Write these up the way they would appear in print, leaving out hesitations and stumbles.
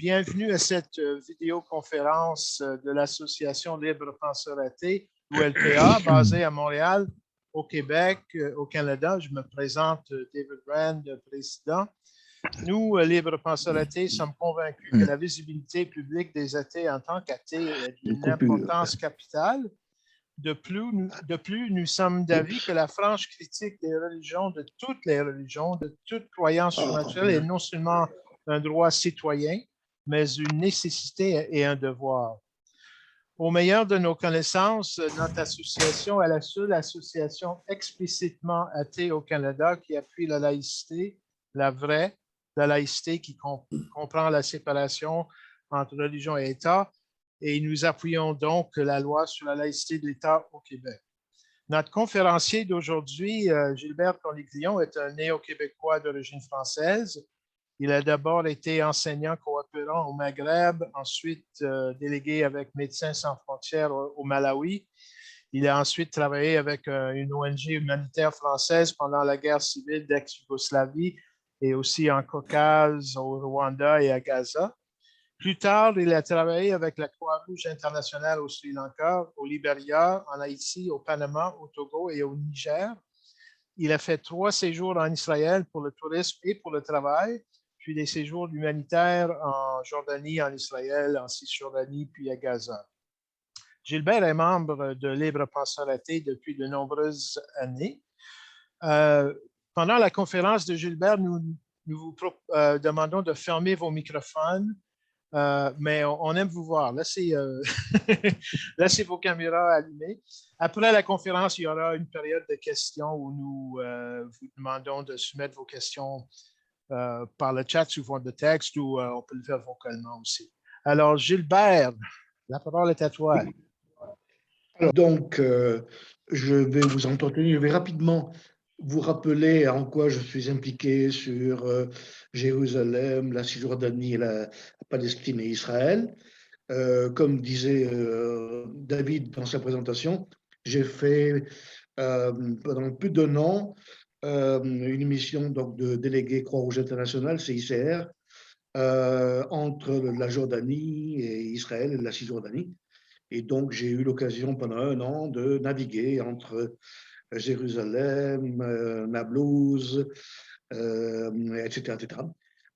Bienvenue à cette vidéoconférence de l'Association Libre Penseur Athée, l'ULPA, basée à Montréal, au Québec, au Canada. Je me présente, David Brand, président. Nous, Libre Penseur Athée, sommes convaincus que la visibilité publique des athées en tant qu'athées est d'une importance capitale. De plus, nous sommes d'avis que la franche critique des religions, de toutes les religions, de toute croyance surnaturelle est non seulement un droit citoyen, mais une nécessité et un devoir. Au meilleur de nos connaissances, notre association est la seule association explicitement athée au Canada qui appuie la laïcité, la vraie, la laïcité qui comprend la séparation entre religion et État, et nous appuyons donc la loi sur la laïcité de l'État au Québec. Notre conférencier d'aujourd'hui, Gilbert Corniglion, est un néo-québécois d'origine française. Il a d'abord été enseignant coopérant au Maghreb, ensuite délégué avec Médecins sans frontières au Malawi. Il a ensuite travaillé avec une ONG humanitaire française pendant la guerre civile d'ex-Yougoslavie et aussi en Caucase, au Rwanda et à Gaza. Plus tard, il a travaillé avec la Croix-Rouge internationale au Sri Lanka, au Libéria, en Haïti, au Panama, au Togo et au Niger. Il a fait 3 séjours en Israël pour le tourisme et pour le travail, puis des séjours humanitaires en Jordanie, en Israël, en Cisjordanie, puis à Gaza. Gilbert est membre de Libre Penseur Athée depuis de nombreuses années. Pendant la conférence de Gilbert, nous vous demandons de fermer vos microphones. Mais on aime vous voir. Laissez vos caméras allumées. Après la conférence, il y aura une période de questions où nous vous demandons de soumettre vos questions par le chat sous forme de texte ou on peut le faire vocalement aussi. Alors, Gilbert, la parole est à toi. Alors, donc, je vais vous entretenir. Je vais rapidement vous rappeler en quoi je suis impliqué sur Jérusalem, la Cisjordanie, la Palestine et Israël. Comme disait David dans sa présentation, j'ai fait pendant plus d'1 an une mission donc, de délégué Croix-Rouge internationale, CICR, entre la Jordanie et Israël et la Cisjordanie. Et donc, j'ai eu l'occasion pendant 1 an de naviguer entre Jérusalem, Naplouse, etc., etc.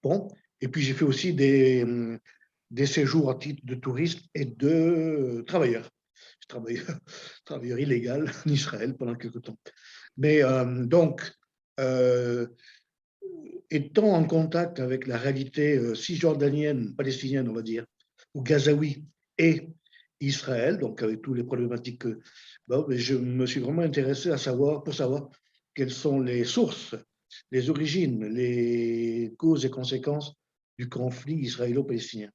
Bon, et puis j'ai fait aussi des séjours à titre de touriste et de travailleur. Je travailleur illégal en Israël pendant quelque temps. Mais donc, étant en contact avec la réalité cisjordanienne, palestinienne, on va dire, ou gazaoui et Israël, donc avec toutes les problématiques que je me suis vraiment intéressé pour savoir quelles sont les sources, les origines, les causes et conséquences du conflit israélo-palestinien.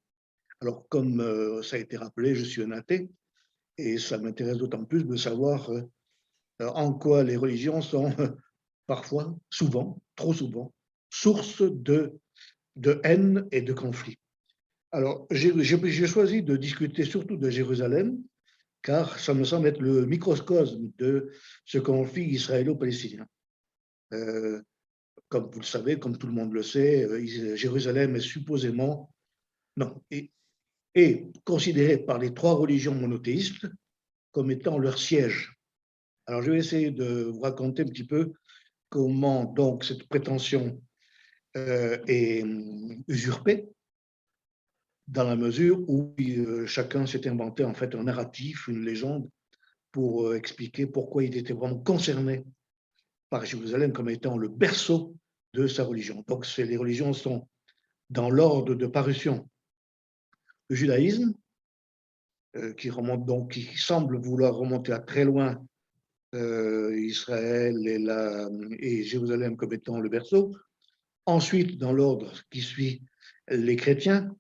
Alors, comme ça a été rappelé, je suis un athée et ça m'intéresse d'autant plus de savoir en quoi les religions sont parfois, souvent, trop souvent, source de haine et de conflit. Alors, j'ai choisi de discuter surtout de Jérusalem, car ça me semble être le microcosme de ce conflit israélo-palestinien. Comme vous le savez, comme tout le monde le sait, Jérusalem est supposément, non, est considérée par les 3 religions monothéistes comme étant leur siège. Alors, je vais essayer de vous raconter un petit peu comment donc cette prétention est usurpée, dans la mesure où chacun s'est inventé en fait un narratif, une légende, pour expliquer pourquoi il était vraiment concerné par Jérusalem comme étant le berceau de sa religion. Donc les religions sont dans l'ordre de parution. Le judaïsme, qui semble vouloir remonter à très loin Israël et Jérusalem comme étant le berceau. Ensuite, dans l'ordre qui suit, les chrétiens,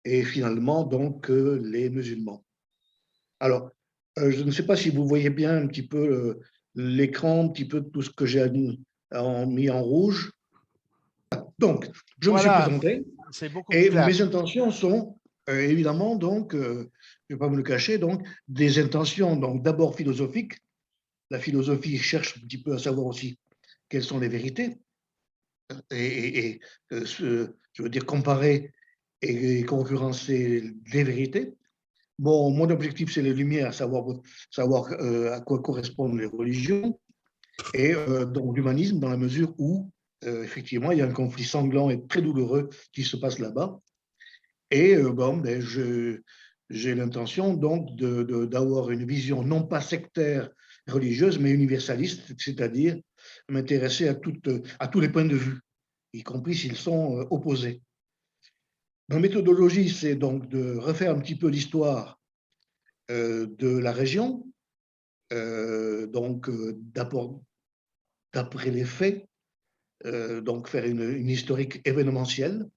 et finalement donc les musulmans. Alors, je ne sais pas si vous voyez bien un petit peu l'écran, un petit peu tout ce que j'ai mis en rouge. Donc, je me suis présenté et mes intentions sont évidemment donc, je ne vais pas me le cacher, donc des intentions donc d'abord philosophiques. La philosophie cherche un petit peu à savoir aussi quelles sont les vérités et je veux dire comparer et concurrencer les vérités. Bon, mon objectif, c'est les Lumières, savoir à quoi correspondent les religions, et donc l'humanisme, dans la mesure où, effectivement, il y a un conflit sanglant et très douloureux qui se passe là-bas. Et bon, ben, j'ai l'intention donc d'avoir une vision non pas sectaire religieuse, mais universaliste, c'est-à-dire m'intéresser à tous les points de vue, y compris s'ils sont opposés. Ma méthodologie, c'est donc de refaire un petit peu l'histoire de la région, donc d'après les faits, donc faire une historique événementielle.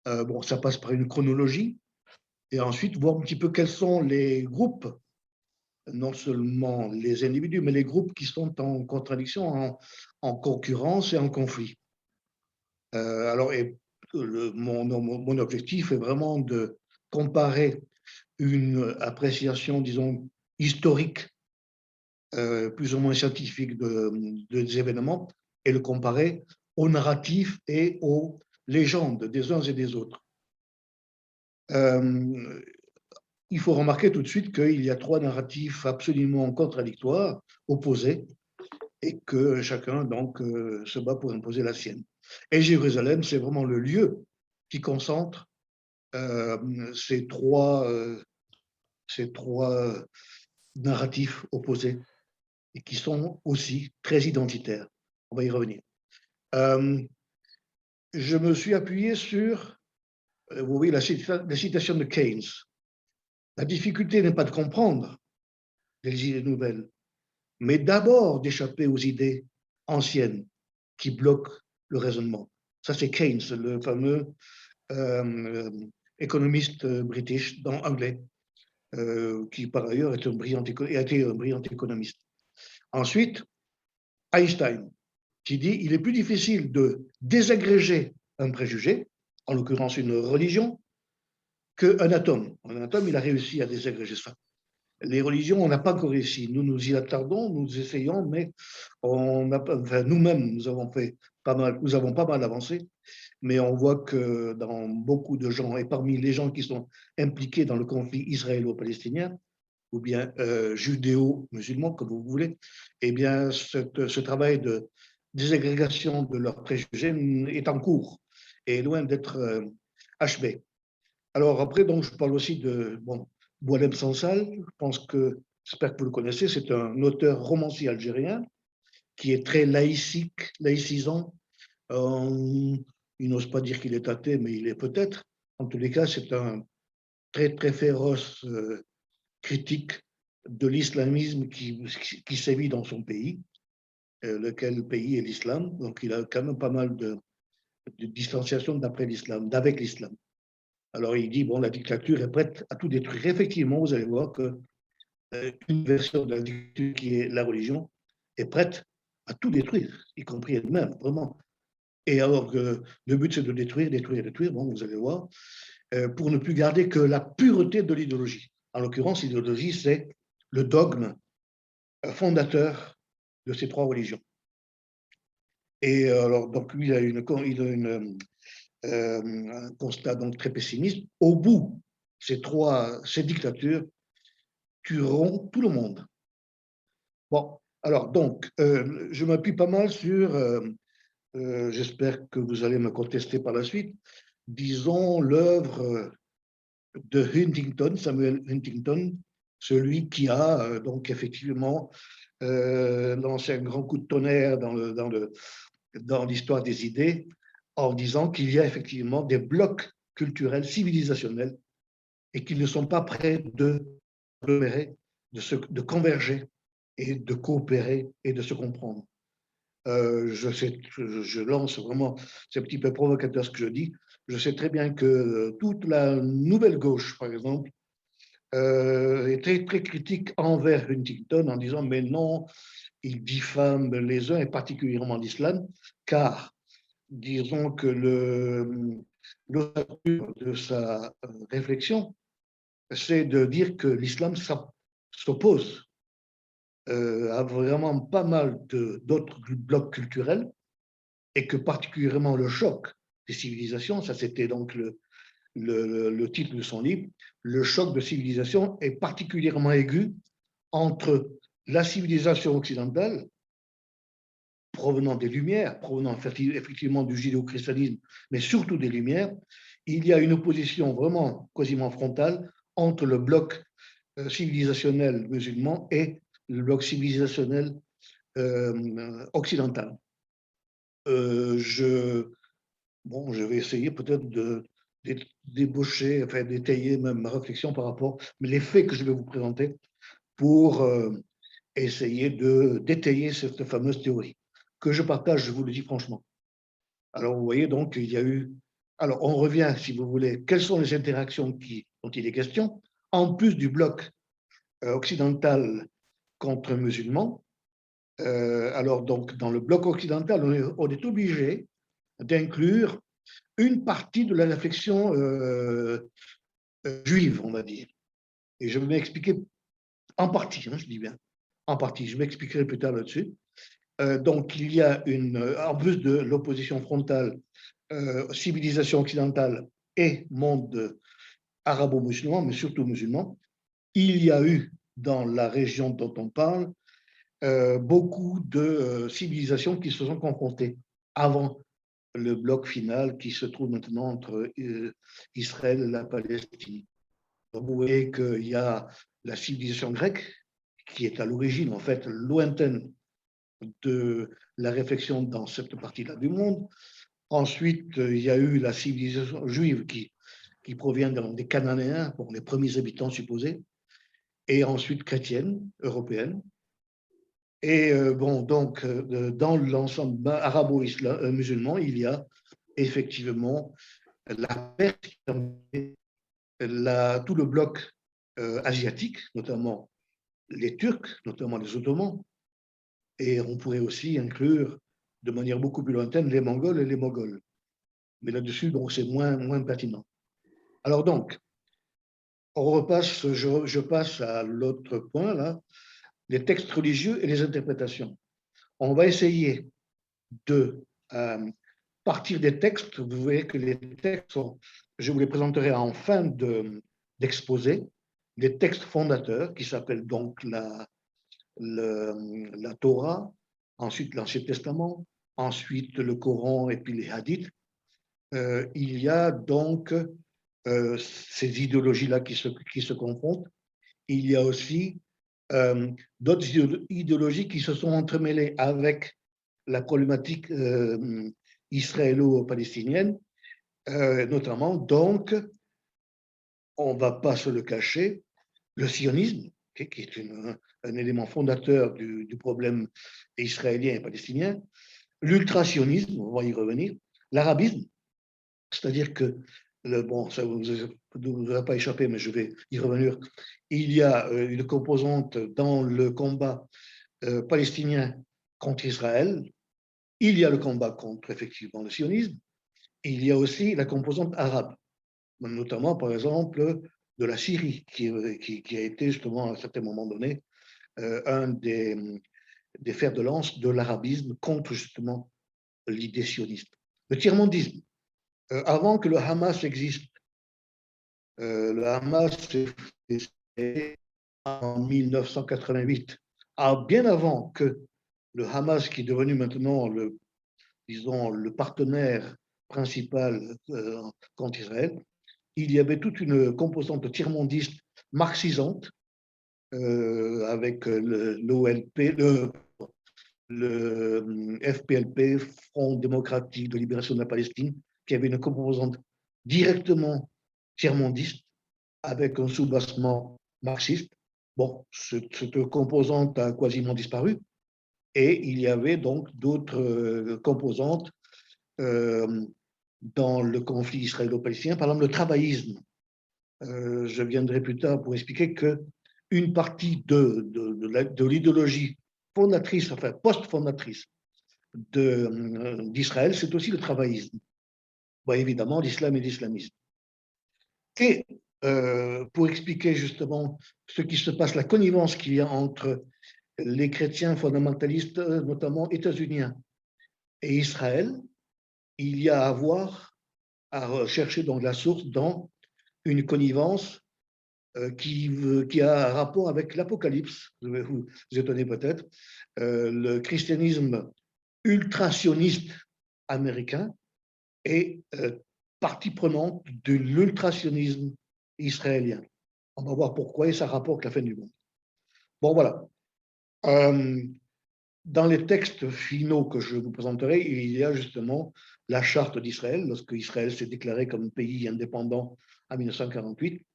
Bon, ça passe par une chronologie, et ensuite voir un petit peu quels sont les groupes, non seulement les individus, mais les groupes qui sont en contradiction, en concurrence et en conflit. Alors, et mon objectif est vraiment de comparer une appréciation, disons, historique, plus ou moins scientifique des événements, et le comparer aux narratifs et aux légendes des uns et des autres. Il faut remarquer tout de suite qu'il y a trois narratifs absolument contradictoires, opposés, et que chacun donc se bat pour imposer la sienne. Et Jérusalem, c'est vraiment le lieu qui concentre ces trois narratifs opposés et qui sont aussi très identitaires. On va y revenir. Je me suis appuyé sur, vous voyez, la citation de Keynes. La difficulté n'est pas de comprendre les idées nouvelles, mais d'abord d'échapper aux idées anciennes qui bloquent le raisonnement. Ça, c'est Keynes, le fameux économiste british anglais, qui par ailleurs a été un brillant économiste. Ensuite, Einstein, qui dit il est plus difficile de désagréger un préjugé, en l'occurrence une religion, qu'un atome. Un atome, il a réussi à désagréger ça. Les religions, on n'a pas encore réussi. Nous nous y attardons, nous essayons, mais nous-mêmes, nous avons pas mal avancé, mais on voit que dans beaucoup de gens, et parmi les gens qui sont impliqués dans le conflit israélo-palestinien, ou bien judéo-musulman, comme vous voulez, eh bien, ce travail de désagrégation de leurs préjugés est en cours et loin d'être achevé. Alors après, donc, je parle aussi de Boualem Sansal. J'espère que vous le connaissez. C'est un auteur romancier algérien qui est très laïcisant. Il n'ose pas dire qu'il est athée, mais il est peut-être. En tous les cas, c'est un très, très féroce critique de l'islamisme qui sévit dans son pays, lequel pays est l'islam. Donc, il a quand même pas mal de distanciation d'avec l'islam. Alors, il dit, bon, la dictature est prête à tout détruire. Effectivement, vous allez voir qu'une version de la dictature qui est la religion est prête à tout détruire, y compris elle-même, vraiment. Et alors que le but, c'est de détruire. Bon, vous allez voir, pour ne plus garder que la pureté de l'idéologie. En l'occurrence, l'idéologie, c'est le dogme fondateur de ces trois religions. Et alors, donc, lui, il a un constat donc très pessimiste. Au bout, ces dictatures tueront tout le monde. Bon, alors, donc, je m'appuie pas mal sur, j'espère que vous allez me contester par la suite, disons l'œuvre de Huntington, Samuel Huntington, celui qui a donc effectivement lancé un grand coup de tonnerre dans l'histoire des idées en disant qu'il y a effectivement des blocs culturels, civilisationnels, et qu'ils ne sont pas prêts de converger et de coopérer et de se comprendre. Je lance vraiment, c'est un petit peu provocateur ce que je dis, je sais très bien que toute la nouvelle gauche, par exemple, est très, très critique envers Huntington en disant mais non, il diffame les uns et particulièrement l'islam, car disons que l'ossature de sa réflexion, c'est de dire que l'islam s'oppose à vraiment pas mal d'autres blocs culturels et que particulièrement le choc des civilisations, ça c'était donc le titre de son livre, le choc de civilisation est particulièrement aigu entre la civilisation occidentale, provenant des Lumières, provenant effectivement du judéo-christianisme, mais surtout des Lumières. Il y a une opposition vraiment quasiment frontale entre le bloc civilisationnel musulman et le bloc civilisationnel occidental. Je vais essayer peut-être de débaucher, enfin d'étayer ma réflexion par rapport à les faits que je vais vous présenter pour essayer d'étayer cette fameuse théorie que je partage, je vous le dis franchement. Alors, vous voyez, donc, il y a eu... Alors, on revient, si vous voulez, quelles sont les interactions dont il est question, en plus du bloc occidental contre musulman. Alors, donc, dans le bloc occidental, on est obligé d'inclure une partie de la réflexion juive, on va dire. Et je vais m'expliquer en partie, je dis bien, en partie, je m'expliquerai plus tard là-dessus. Donc, il y a en plus de l'opposition frontale, civilisation occidentale et monde arabo-musulman, mais surtout musulman, il y a eu dans la région dont on parle beaucoup de civilisations qui se sont confrontées avant le bloc final qui se trouve maintenant entre Israël et la Palestine. Donc, vous voyez qu'il y a la civilisation grecque qui est à l'origine, en fait, lointaine de la réflexion dans cette partie-là du monde. Ensuite, il y a eu la civilisation juive qui provient des Cananéens, pour les premiers habitants supposés, et ensuite chrétienne, européenne. Et donc, dans l'ensemble arabo-musulman, il y a effectivement tout le bloc asiatique, notamment les Turcs, notamment les Ottomans, et on pourrait aussi inclure de manière beaucoup plus lointaine les Mongols et les Moghols. Mais là-dessus, donc, c'est moins pertinent. Alors donc, je passe à l'autre point, là, les textes religieux et les interprétations. On va essayer de partir des textes. Vous voyez que les textes, je vous les présenterai en fin d'exposé, les textes fondateurs qui s'appellent donc la Torah, ensuite l'Ancien Testament, ensuite le Coran et puis les hadiths. Il y a donc ces idéologies-là qui se confrontent. Il y a aussi d'autres idéologies qui se sont entremêlées avec la problématique israélo-palestinienne, notamment, donc, on ne va pas se le cacher, le sionisme, qui est un élément fondateur du problème israélien et palestinien, l'ultrasionisme, on va y revenir, l'arabisme, c'est-à-dire que, ça ne vous aura pas échappé, mais je vais y revenir, il y a une composante dans le combat palestinien contre Israël, il y a le combat contre, effectivement, le sionisme, il y a aussi la composante arabe, notamment, par exemple, de la Syrie, qui a été, justement, à un certain moment donné, un des fers de lance de l'arabisme contre, justement, l'idée sioniste. Le tiers-mondisme, avant que le Hamas existe, le Hamas s'est créé en 1988, bien avant que le Hamas, qui est devenu maintenant le partenaire principal contre Israël, il y avait toute une composante tiers-mondiste marxisante avec l'OLP, le FPLP, Front démocratique de libération de la Palestine, qui avait une composante directement tiers-mondiste avec un soubassement marxiste. Bon, cette composante a quasiment disparu et il y avait donc d'autres composantes dans le conflit israélo-palestinien, par exemple le travaillisme. Je viendrai plus tard pour expliquer qu'une partie de l'idéologie fondatrice, enfin post-fondatrice d'Israël, c'est aussi le travaillisme. Bon, évidemment, l'islam et l'islamisme. Et pour expliquer justement ce qui se passe, la connivence qu'il y a entre les chrétiens fondamentalistes, notamment états-uniens, et Israël, il y a à voir à rechercher donc la source dans une connivence qui a un rapport avec l'Apocalypse. Vous vais vous étonner peut-être. Le christianisme ultrasioniste américain est partie prenante de l'ultrasionisme israélien. On va voir pourquoi et ça rapporte la fin du monde. Bon, voilà. Dans les textes finaux que je vous présenterai, il y a justement la charte d'Israël. Lorsque Israël s'est déclaré comme pays indépendant en 1948,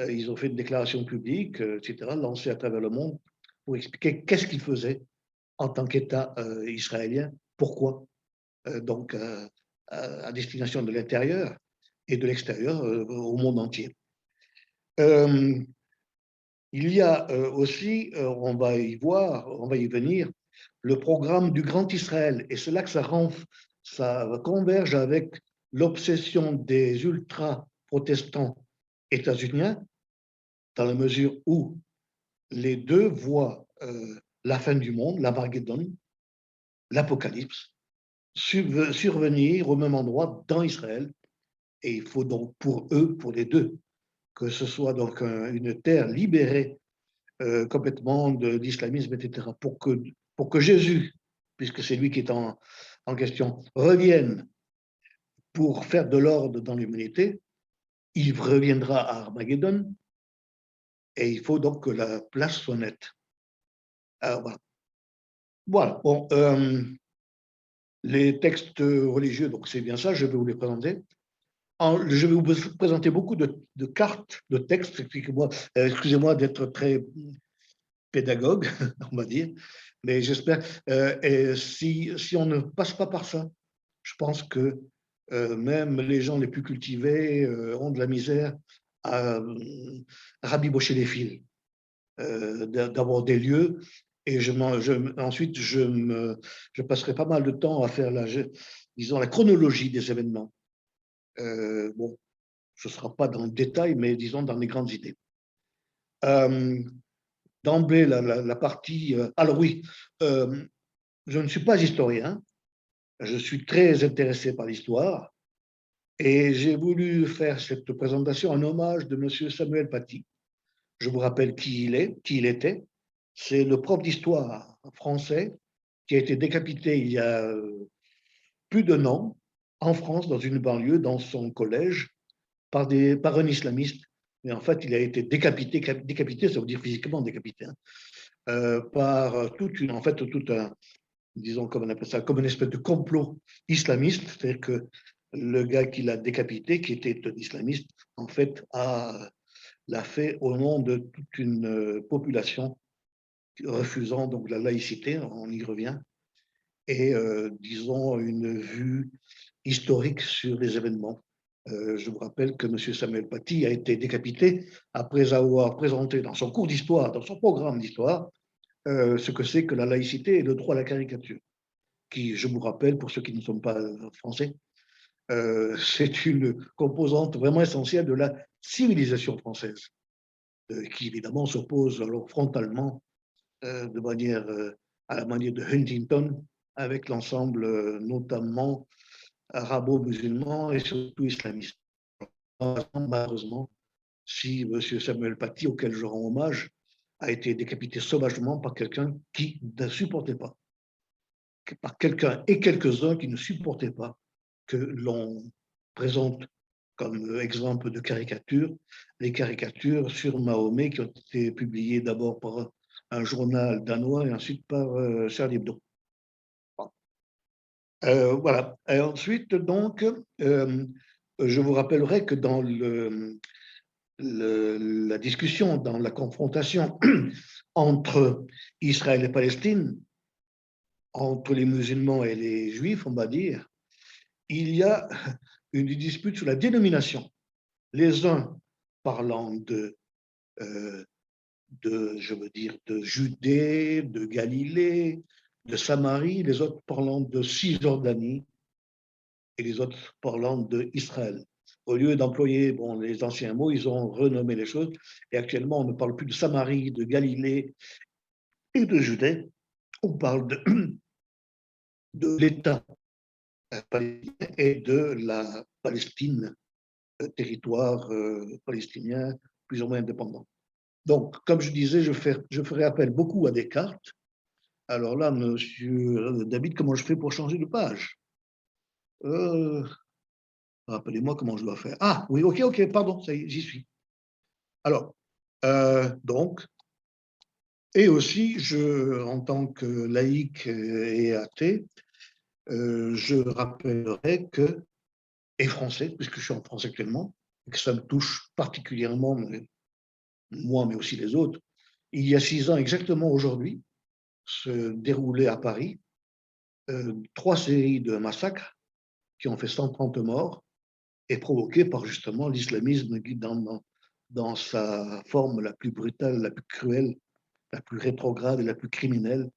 ils ont fait une déclaration publique, etc., lancée à travers le monde pour expliquer qu'est-ce qu'ils faisaient en tant qu'État israélien, pourquoi, donc à destination de l'intérieur et de l'extérieur au monde entier. Il y a aussi, on va y voir, on va y venir, le programme du Grand Israël, et c'est là que ça converge avec l'obsession des ultra-protestants états-uniens, dans la mesure où les deux voient la fin du monde, l'Armageddon, l'Apocalypse, survenir au même endroit dans Israël. Et il faut donc pour eux, pour les deux, que ce soit donc une terre libérée complètement de l'islamisme, etc., pour que Jésus, puisque c'est lui qui est en question, revienne pour faire de l'ordre dans l'humanité. Il reviendra à Armageddon et il faut donc que la place soit nette. Alors, voilà. Voilà. Bon, les textes religieux, donc c'est bien ça, je vais vous les présenter. Je vais vous présenter beaucoup de cartes, de textes. Excusez-moi d'être très pédagogue, on va dire, mais j'espère. Et si on ne passe pas par ça, je pense que même les gens les plus cultivés ont de la misère à rabibocher les fils, d'avoir des lieux. Et ensuite, je passerai pas mal de temps à faire disons, la chronologie des événements. Bon, ce ne sera pas dans le détail, mais disons dans les grandes idées. D'emblée, la partie. Alors oui, je ne suis pas historien, je suis très intéressé par l'histoire et j'ai voulu faire cette présentation en hommage de M. Samuel Paty. Je vous rappelle qui il était. C'est le prof d'histoire français qui a été décapité il y a plus d'un an en France, dans une banlieue, dans son collège, par un islamiste. Mais en fait, il a été décapité. Décapité, ça veut dire physiquement décapité, hein, par tout un, disons, comme on appelle ça, comme une espèce de complot islamiste. C'est-à-dire que le gars qui l'a décapité, qui était un islamiste, en fait, l'a fait au nom de toute une population refusant donc la laïcité, on y revient, et disons une vue historique sur les événements. Je vous rappelle que M. Samuel Paty a été décapité après avoir présenté dans son cours d'histoire, dans son programme d'histoire, ce que c'est que la laïcité et le droit à la caricature, qui, je vous rappelle, pour ceux qui ne sont pas français, c'est une composante vraiment essentielle de la civilisation française, qui évidemment s'oppose alors frontalement de manière, à la manière de Huntington, avec l'ensemble notamment arabo-musulman et surtout islamiste. Malheureusement, si M. Samuel Paty, auquel je rends hommage, a été décapité sauvagement par quelqu'un qui ne supportait pas, par quelqu'un et quelques-uns qui ne supportaient pas que l'on présente comme exemple de caricature les caricatures sur Mahomet qui ont été publiées d'abord par un journal danois et ensuite par Charlie Hebdo. Voilà. Et ensuite, donc, je vous rappellerai que dans la discussion, dans la confrontation entre Israël et Palestine, entre les musulmans et les juifs, on va dire, il y a une dispute sur la dénomination. Les uns parlant je veux dire, de Judée, de Galilée, de Samarie, les autres parlant de Cisjordanie et les autres parlant d'Israël. Au lieu d'employer les anciens mots, ils ont renommé les choses et actuellement on ne parle plus de Samarie, de Galilée et de Judée, on parle de l'État palestinien et de Palestine, territoire palestinien plus ou moins indépendant. Donc, comme je disais, je ferai appel beaucoup à des cartes. Alors là, monsieur David, comment je fais pour changer de page? Rappelez-moi comment je dois faire. Ah, oui, ok, pardon, ça y est, j'y suis. Alors, donc, et aussi, en tant que laïc et athée, je rappellerai que, et français, puisque je suis en France actuellement, et que ça me touche particulièrement, moi, mais aussi les autres, il y a 6 ans exactement aujourd'hui, se déroulaient à Paris 3 séries de massacres qui ont fait 130 morts et provoqués par justement l'islamisme dans sa forme la plus brutale, la plus cruelle, la plus rétrograde et la plus criminelle.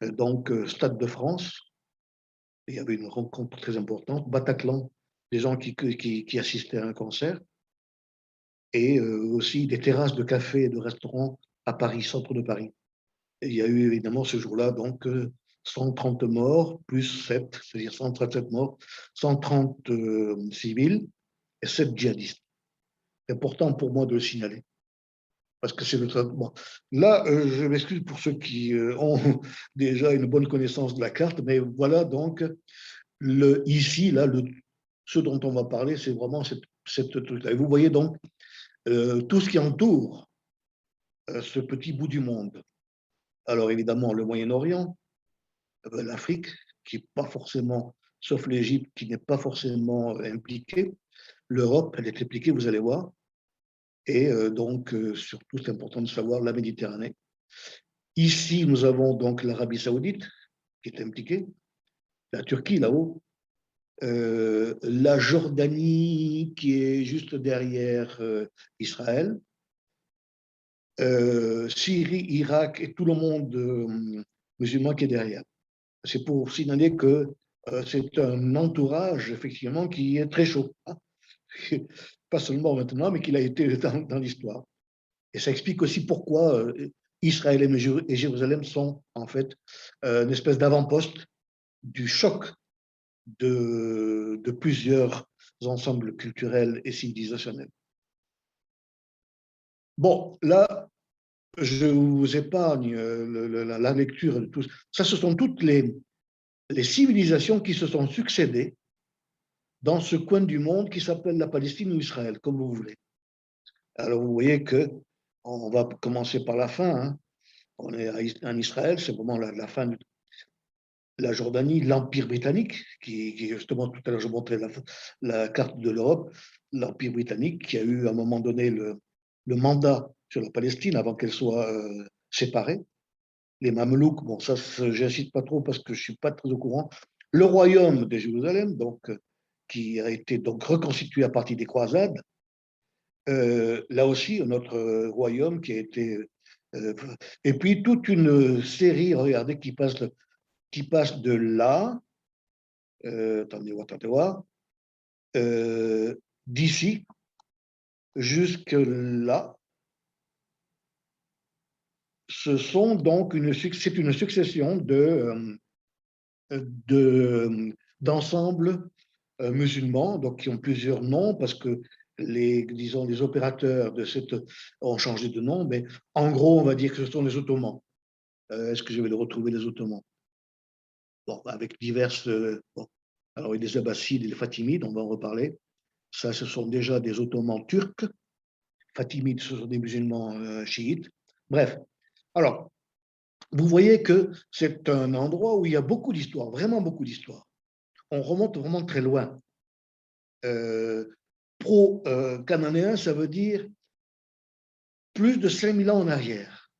Donc, Stade de France, il y avait une rencontre très importante, Bataclan, des gens qui assistaient à un concert, et aussi des terrasses de cafés et de restaurants à Paris, centre de Paris. Et il y a eu évidemment ce jour-là donc 130 morts, plus 7, c'est-à-dire 137 morts, 130 civils et 7 djihadistes. C'est important pour moi de le signaler, parce que c'est le traitement. Là, je m'excuse pour ceux qui ont déjà une bonne connaissance de la carte, mais voilà donc ici, là, ce dont on va parler, c'est vraiment cette truc-là. Et vous voyez donc tout ce qui entoure ce petit bout du monde. Alors évidemment, le Moyen-Orient, l'Afrique, qui n'est pas forcément, sauf l'Égypte, qui n'est pas forcément impliquée. L'Europe, elle est impliquée, vous allez voir. Et donc, surtout, c'est important de savoir la Méditerranée. Ici, nous avons donc l'Arabie Saoudite, qui est impliquée, la Turquie là-haut, la Jordanie, qui est juste derrière Israël, Syrie, Irak et tout le monde musulman qui est derrière. C'est pour signaler que c'est un entourage, effectivement, qui est très chaud. Hein. Pas seulement maintenant, mais qu'il a été dans l'histoire. Et ça explique aussi pourquoi Israël et Jérusalem sont, en fait, une espèce d'avant-poste du choc de plusieurs ensembles culturels et civilisationnels. Bon, là, je vous épargne la lecture de tout ça. Ça, ce sont toutes les civilisations qui se sont succédées dans ce coin du monde qui s'appelle la Palestine ou Israël, comme vous voulez. Alors, vous voyez que on va commencer par la fin. Hein. On est en Israël, c'est vraiment la fin de la Jordanie, l'Empire britannique, qui justement, tout à l'heure, je montrais la carte de l'Europe, l'Empire britannique qui a eu à un moment donné le mandat sur la Palestine avant qu'elle soit séparée. Les Mamelouks, bon, ça, j'incite pas trop parce que je suis pas très au courant. Le royaume de Jérusalem, donc, qui a été donc reconstitué à partir des croisades. Là aussi, notre royaume qui a été. Et puis toute une série, regardez, qui passe de là, attendez voir, d'ici jusque là. Ce sont donc c'est une succession d'ensembles musulmans, donc qui ont plusieurs noms parce que disons, les opérateurs de cette ont changé de nom, mais en gros, on va dire que ce sont les Ottomans. Est-ce que je vais les retrouver, les Ottomans? Bon, avec diverses. Bon. Alors, il y a les Abbassides et les Fatimides, on va en reparler. Ça, ce sont déjà des Ottomans turcs. Fatimides, ce sont des musulmans chiites. Bref. Alors, vous voyez que c'est un endroit où il y a beaucoup d'histoire, vraiment beaucoup d'histoire. On remonte vraiment très loin. Pro-cananéen, ça veut dire plus de 5000 ans en arrière.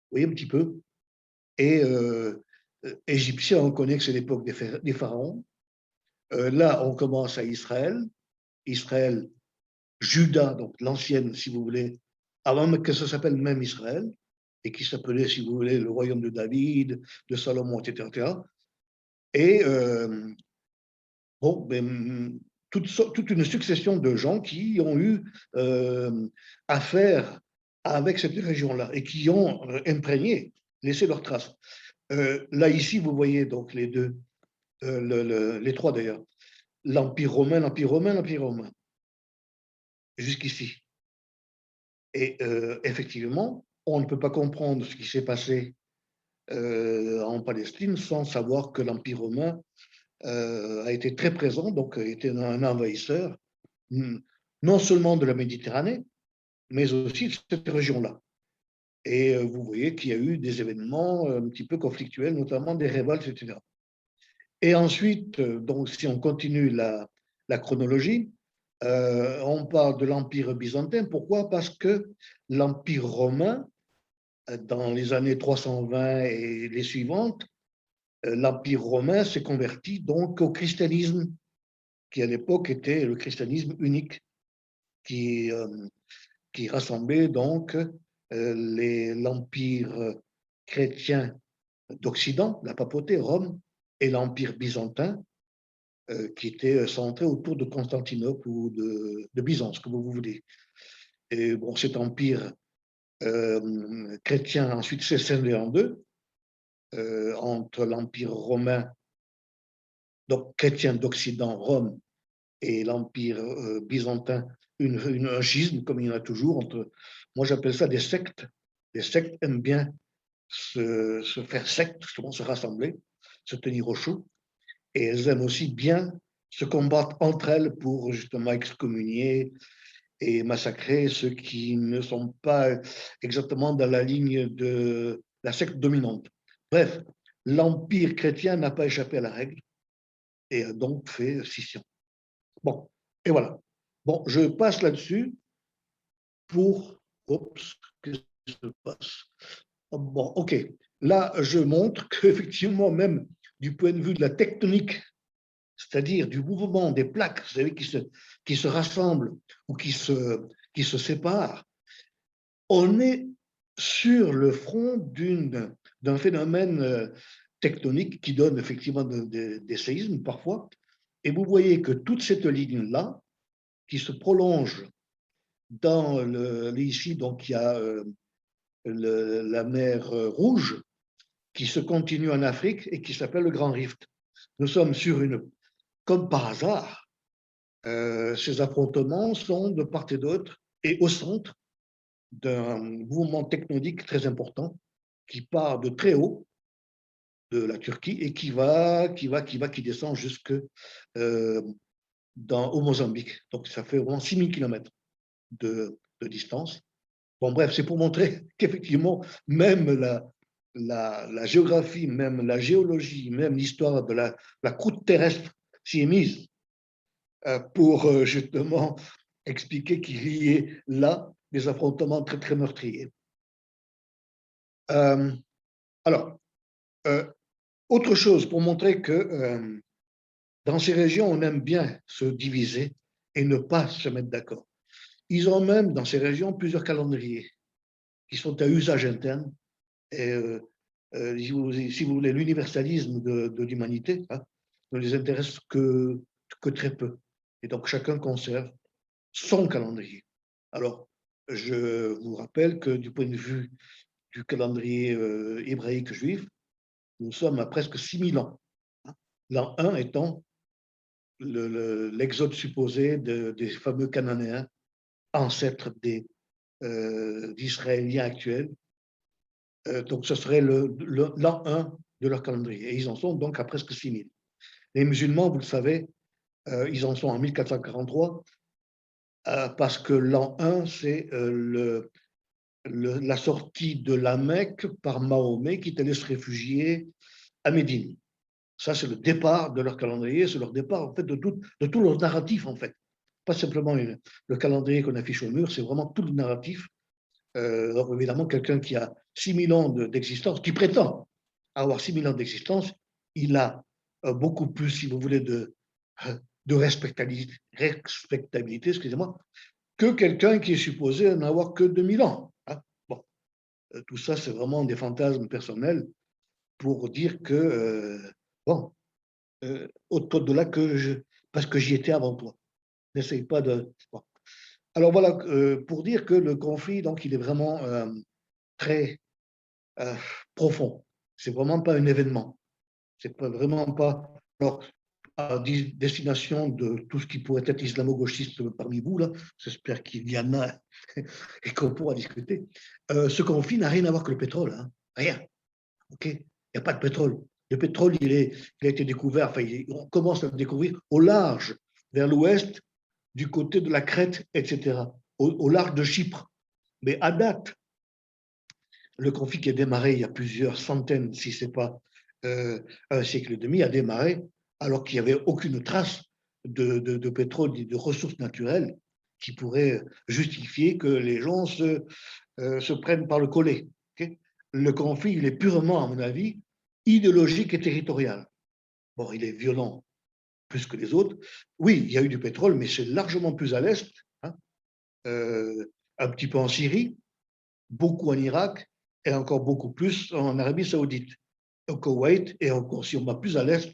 Vous voyez un petit peu. Et égyptien, on connaît que c'est l'époque des pharaons. Là, on commence à Israël. Israël, Juda, donc l'ancienne, si vous voulez, avant que ça s'appelle même Israël, et qui s'appelait, si vous voulez, le royaume de David, de Salomon, etc. Et bon, ben, toute une succession de gens qui ont eu affaire avec cette région-là et qui ont imprégné, laissé leurs traces. Là, ici, vous voyez donc les deux, les trois d'ailleurs. l'Empire romain, l'Empire romain, l'Empire romain, jusqu'ici. Et effectivement, on ne peut pas comprendre ce qui s'est passé en Palestine sans savoir que l'Empire romain a été très présent, donc était un envahisseur, non seulement de la Méditerranée, mais aussi de cette région-là. Et vous voyez qu'il y a eu des événements un petit peu conflictuels, notamment des révoltes, etc. Et ensuite, donc, si on continue la chronologie, on parle de l'Empire byzantin. Pourquoi? Parce que l'Empire romain, dans les années 320 et les suivantes, l'Empire romain s'est converti donc au christianisme, qui à l'époque était le christianisme unique, qui, qui rassemblait donc l'Empire chrétien d'Occident, la papauté, Rome, et l'Empire byzantin, qui était centré autour de Constantinople ou de Byzance, comme vous voulez. Et bon, cet empire chrétien ensuite s'est scindé en deux, entre l'Empire romain, donc chrétien d'Occident, Rome, et l'Empire byzantin, un schisme, comme il y en a toujours, entre, moi j'appelle ça des sectes. Les sectes aiment bien se faire secte, justement, se rassembler, se tenir au chaud, et elles aiment aussi bien se combattre entre elles pour justement excommunier et massacrer ceux qui ne sont pas exactement dans la ligne de la secte dominante. Bref, l'Empire chrétien n'a pas échappé à la règle et a donc fait scission. Bon, et voilà. Bon, je passe là-dessus pour... Oups, qu'est-ce qui se passe? Bon, OK. Là, je montre qu'effectivement, même du point de vue de la tectonique, c'est-à-dire du mouvement des plaques, vous savez, qui se rassemblent ou qui se séparent, on est sur le front d'un phénomène tectonique qui donne effectivement des séismes parfois. Et vous voyez que toute cette ligne-là, qui se prolonge ici, donc il y a la mer Rouge, qui se continue en Afrique et qui s'appelle le Grand Rift. Nous sommes sur comme par hasard, ces affrontements sont de part et d'autre et au centre d'un mouvement tectonique très important qui part de très haut de la Turquie et qui descend jusque au Mozambique. Donc ça fait vraiment 6000 km de distance. Bon, bref, c'est pour montrer qu'effectivement, même la géographie, même la géologie, même l'histoire de la croûte terrestre s'y est mise pour justement expliquer qu'il y ait là des affrontements très, très meurtriers. Alors, autre chose pour montrer que dans ces régions, on aime bien se diviser et ne pas se mettre d'accord. Ils ont même dans ces régions plusieurs calendriers qui sont à usage interne. Et si vous voulez, l'universalisme de l'humanité ne les intéresse que très peu. Et donc chacun conserve son calendrier. Alors, je vous rappelle que du point de vue du calendrier hébraïque juif, nous sommes à presque 6000 ans. L'an 1 étant l'exode supposé des fameux Cananéens, ancêtres des d'Israéliens actuels. Donc, ce serait l'an 1 de leur calendrier. Et ils en sont donc à presque 6000. Les musulmans, vous le savez, ils en sont en 1443, parce que l'an 1, c'est la sortie de la Mecque par Mahomet qui est allé se réfugier à Médine. Ça, c'est le départ de leur calendrier, c'est leur départ en fait de tout leur narratif en fait. Pas simplement le calendrier qu'on affiche au mur, c'est vraiment tout le narratif. Donc évidemment, quelqu'un qui a 6000 ans d'existence, qui prétend avoir 6000 ans d'existence, il a beaucoup plus, si vous voulez, de respectabilité, excusez-moi, que quelqu'un qui est supposé n'avoir que 2000 ans. Hein. Bon, tout ça, c'est vraiment des fantasmes personnels pour dire que, bon, au-delà parce que j'y étais avant toi. N'essaye pas de... Bon. Alors voilà, pour dire que le conflit, donc, il est vraiment très profond. C'est vraiment pas un événement. C'est pas vraiment pas. Alors, à destination de tout ce qui pourrait être islamo-gauchiste parmi vous, là, j'espère qu'il y en a et qu'on pourra discuter, ce conflit n'a rien à voir avec le pétrole, hein. Rien. Okay, il n'y a pas de pétrole. Le pétrole, il a été découvert, enfin, on commence à le découvrir au large, vers l'ouest, du côté de la Crète, etc., au large de Chypre. Mais à date, le conflit qui a démarré il y a plusieurs centaines, si ce n'est pas un siècle et demi, a démarré alors qu'il n'y avait aucune trace de pétrole et de ressources naturelles qui pourraient justifier que les gens se prennent par le collet. Okay, le conflit, il est purement, à mon avis, idéologique et territorial. Bon, il est violent plus que les autres. Oui, il y a eu du pétrole, mais c'est largement plus à l'est, hein, un petit peu en Syrie, beaucoup en Irak et encore beaucoup plus en Arabie Saoudite, au Koweït et encore, si on va plus à l'est,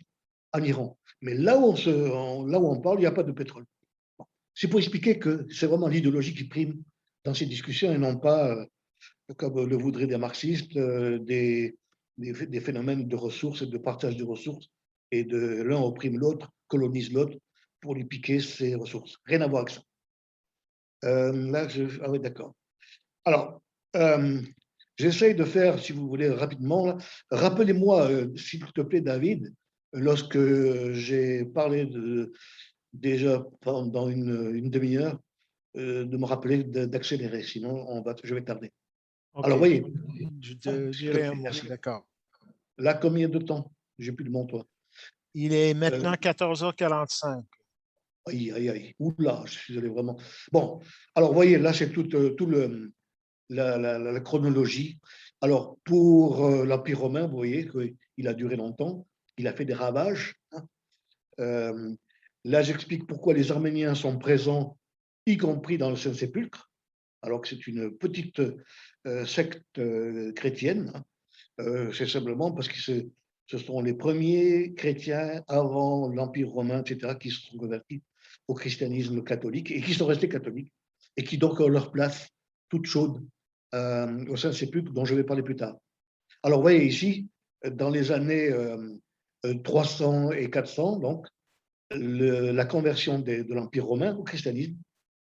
en Iran. Mais là où on parle, il n'y a pas de pétrole. Bon. C'est pour expliquer que c'est vraiment l'idéologie qui prime dans ces discussions et non pas, comme le voudraient des marxistes, des phénomènes de ressources et de partage de ressources et de l'un opprime l'autre, colonise l'autre pour lui piquer ses ressources. Rien à voir avec ça. Ah oui, d'accord. Alors, j'essaye de faire, si vous voulez, rapidement. Rappelez-moi, s'il te plaît, David, lorsque j'ai parlé déjà pendant une demi-heure, de me rappeler d'accélérer, sinon je vais tarder. OK. Alors, voyez. Je te dirai un mot, d'accord. Là, combien de temps? J'ai plus de mon toit. Il est maintenant 14h45. Aïe, aïe, aïe. Oula, je suis allé vraiment. Bon, alors, voyez, là, c'est tout la chronologie. Alors, pour l'Empire romain, vous voyez qu'il a duré longtemps, il a fait des ravages, hein. Là, j'explique pourquoi les Arméniens sont présents, y compris dans le Saint-Sépulcre, alors que c'est une petite secte chrétienne, hein. C'est simplement parce que ce sont les premiers chrétiens avant l'Empire romain, etc., qui se sont convertis au christianisme catholique et qui sont restés catholiques et qui donc ont leur place toute chaude au Saint-Sépulcre, dont je vais parler plus tard. Alors, vous voyez ici, dans les années 300 et 400, donc, la conversion de l'Empire romain au christianisme,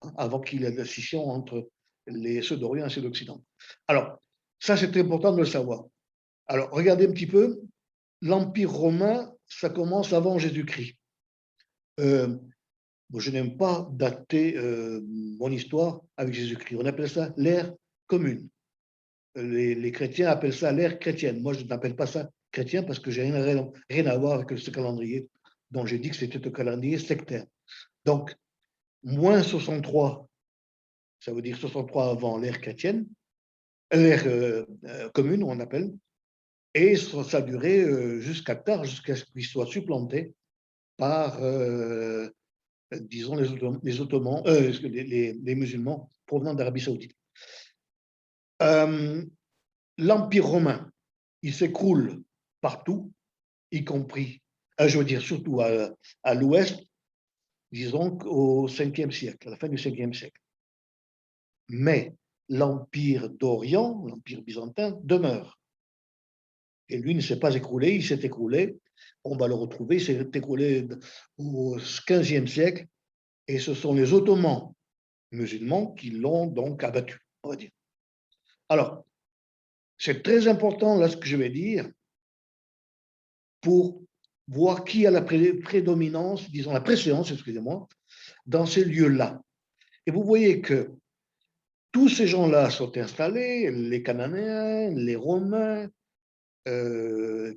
hein, avant qu'il y ait la scission entre ceux d'Orient et ceux d'Occident. Alors, ça, c'est important de le savoir. Alors, regardez un petit peu, l'Empire romain, ça commence avant Jésus-Christ. Je n'aime pas dater mon histoire avec Jésus-Christ. On appelle ça l'ère commune. Les chrétiens appellent ça l'ère chrétienne. Moi, je n'appelle pas ça chrétien parce que j'ai rien à voir avec ce calendrier dont j'ai dit que c'était un calendrier sectaire. Donc, moins 63, ça veut dire 63 avant l'ère chrétienne, l'ère commune, on appelle, et ça a duré jusqu'à tard, jusqu'à ce qu'il soit supplanté par, disons, les Ottomans, les musulmans provenant d'Arabie Saoudite. L'Empire romain, il s'écroule partout, y compris, je veux dire, surtout à l'ouest, disons au 5e siècle, à la fin du 5e siècle. Mais l'Empire d'Orient, l'Empire byzantin, demeure. Et lui ne s'est pas écroulé, il s'est écroulé, on va le retrouver, il s'est écroulé au 15e siècle, et ce sont les Ottomans musulmans qui l'ont donc abattu, on va dire. Alors, c'est très important, là, ce que je vais dire, pour voir qui a la prédominance, disons la préséance, excusez-moi, dans ces lieux-là. Et vous voyez que tous ces gens-là sont installés, les Cananéens, les Romains,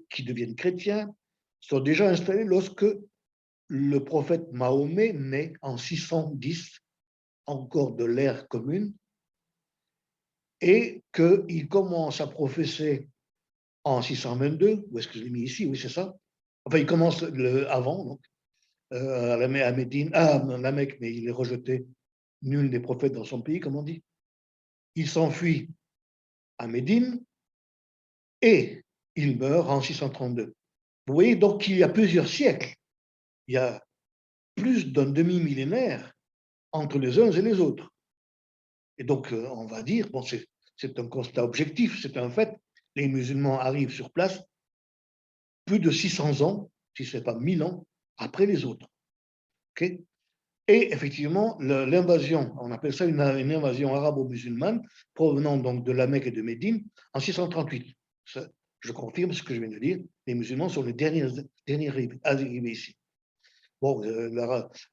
qui deviennent chrétiens, sont déjà installés lorsque le prophète Mahomet naît en 610, encore de l'ère commune, et qu'il commence à professer en 622, où est-ce que je l'ai mis ici? Oui, c'est ça. Enfin, il commence avant, donc, à Médine, à la Mecque, mais il est rejeté. Nul n'est prophète dans son pays, comme on dit. Il s'enfuit à Médine et il meurt en 632. Vous voyez donc qu'il y a plusieurs siècles, il y a plus d'un demi-millénaire entre les uns et les autres. Et donc, on va dire, bon, c'est un constat objectif, c'est un fait, les musulmans arrivent sur place plus de 600 ans, si ce n'est pas 1000 ans, après les autres. Okay. Et effectivement, l'invasion, on appelle ça une invasion arabo-musulmane, provenant donc de la Mecque et de Médine, en 638. Ça, je confirme ce que je viens de dire, les musulmans sont les derniers arrivés ici. Bon,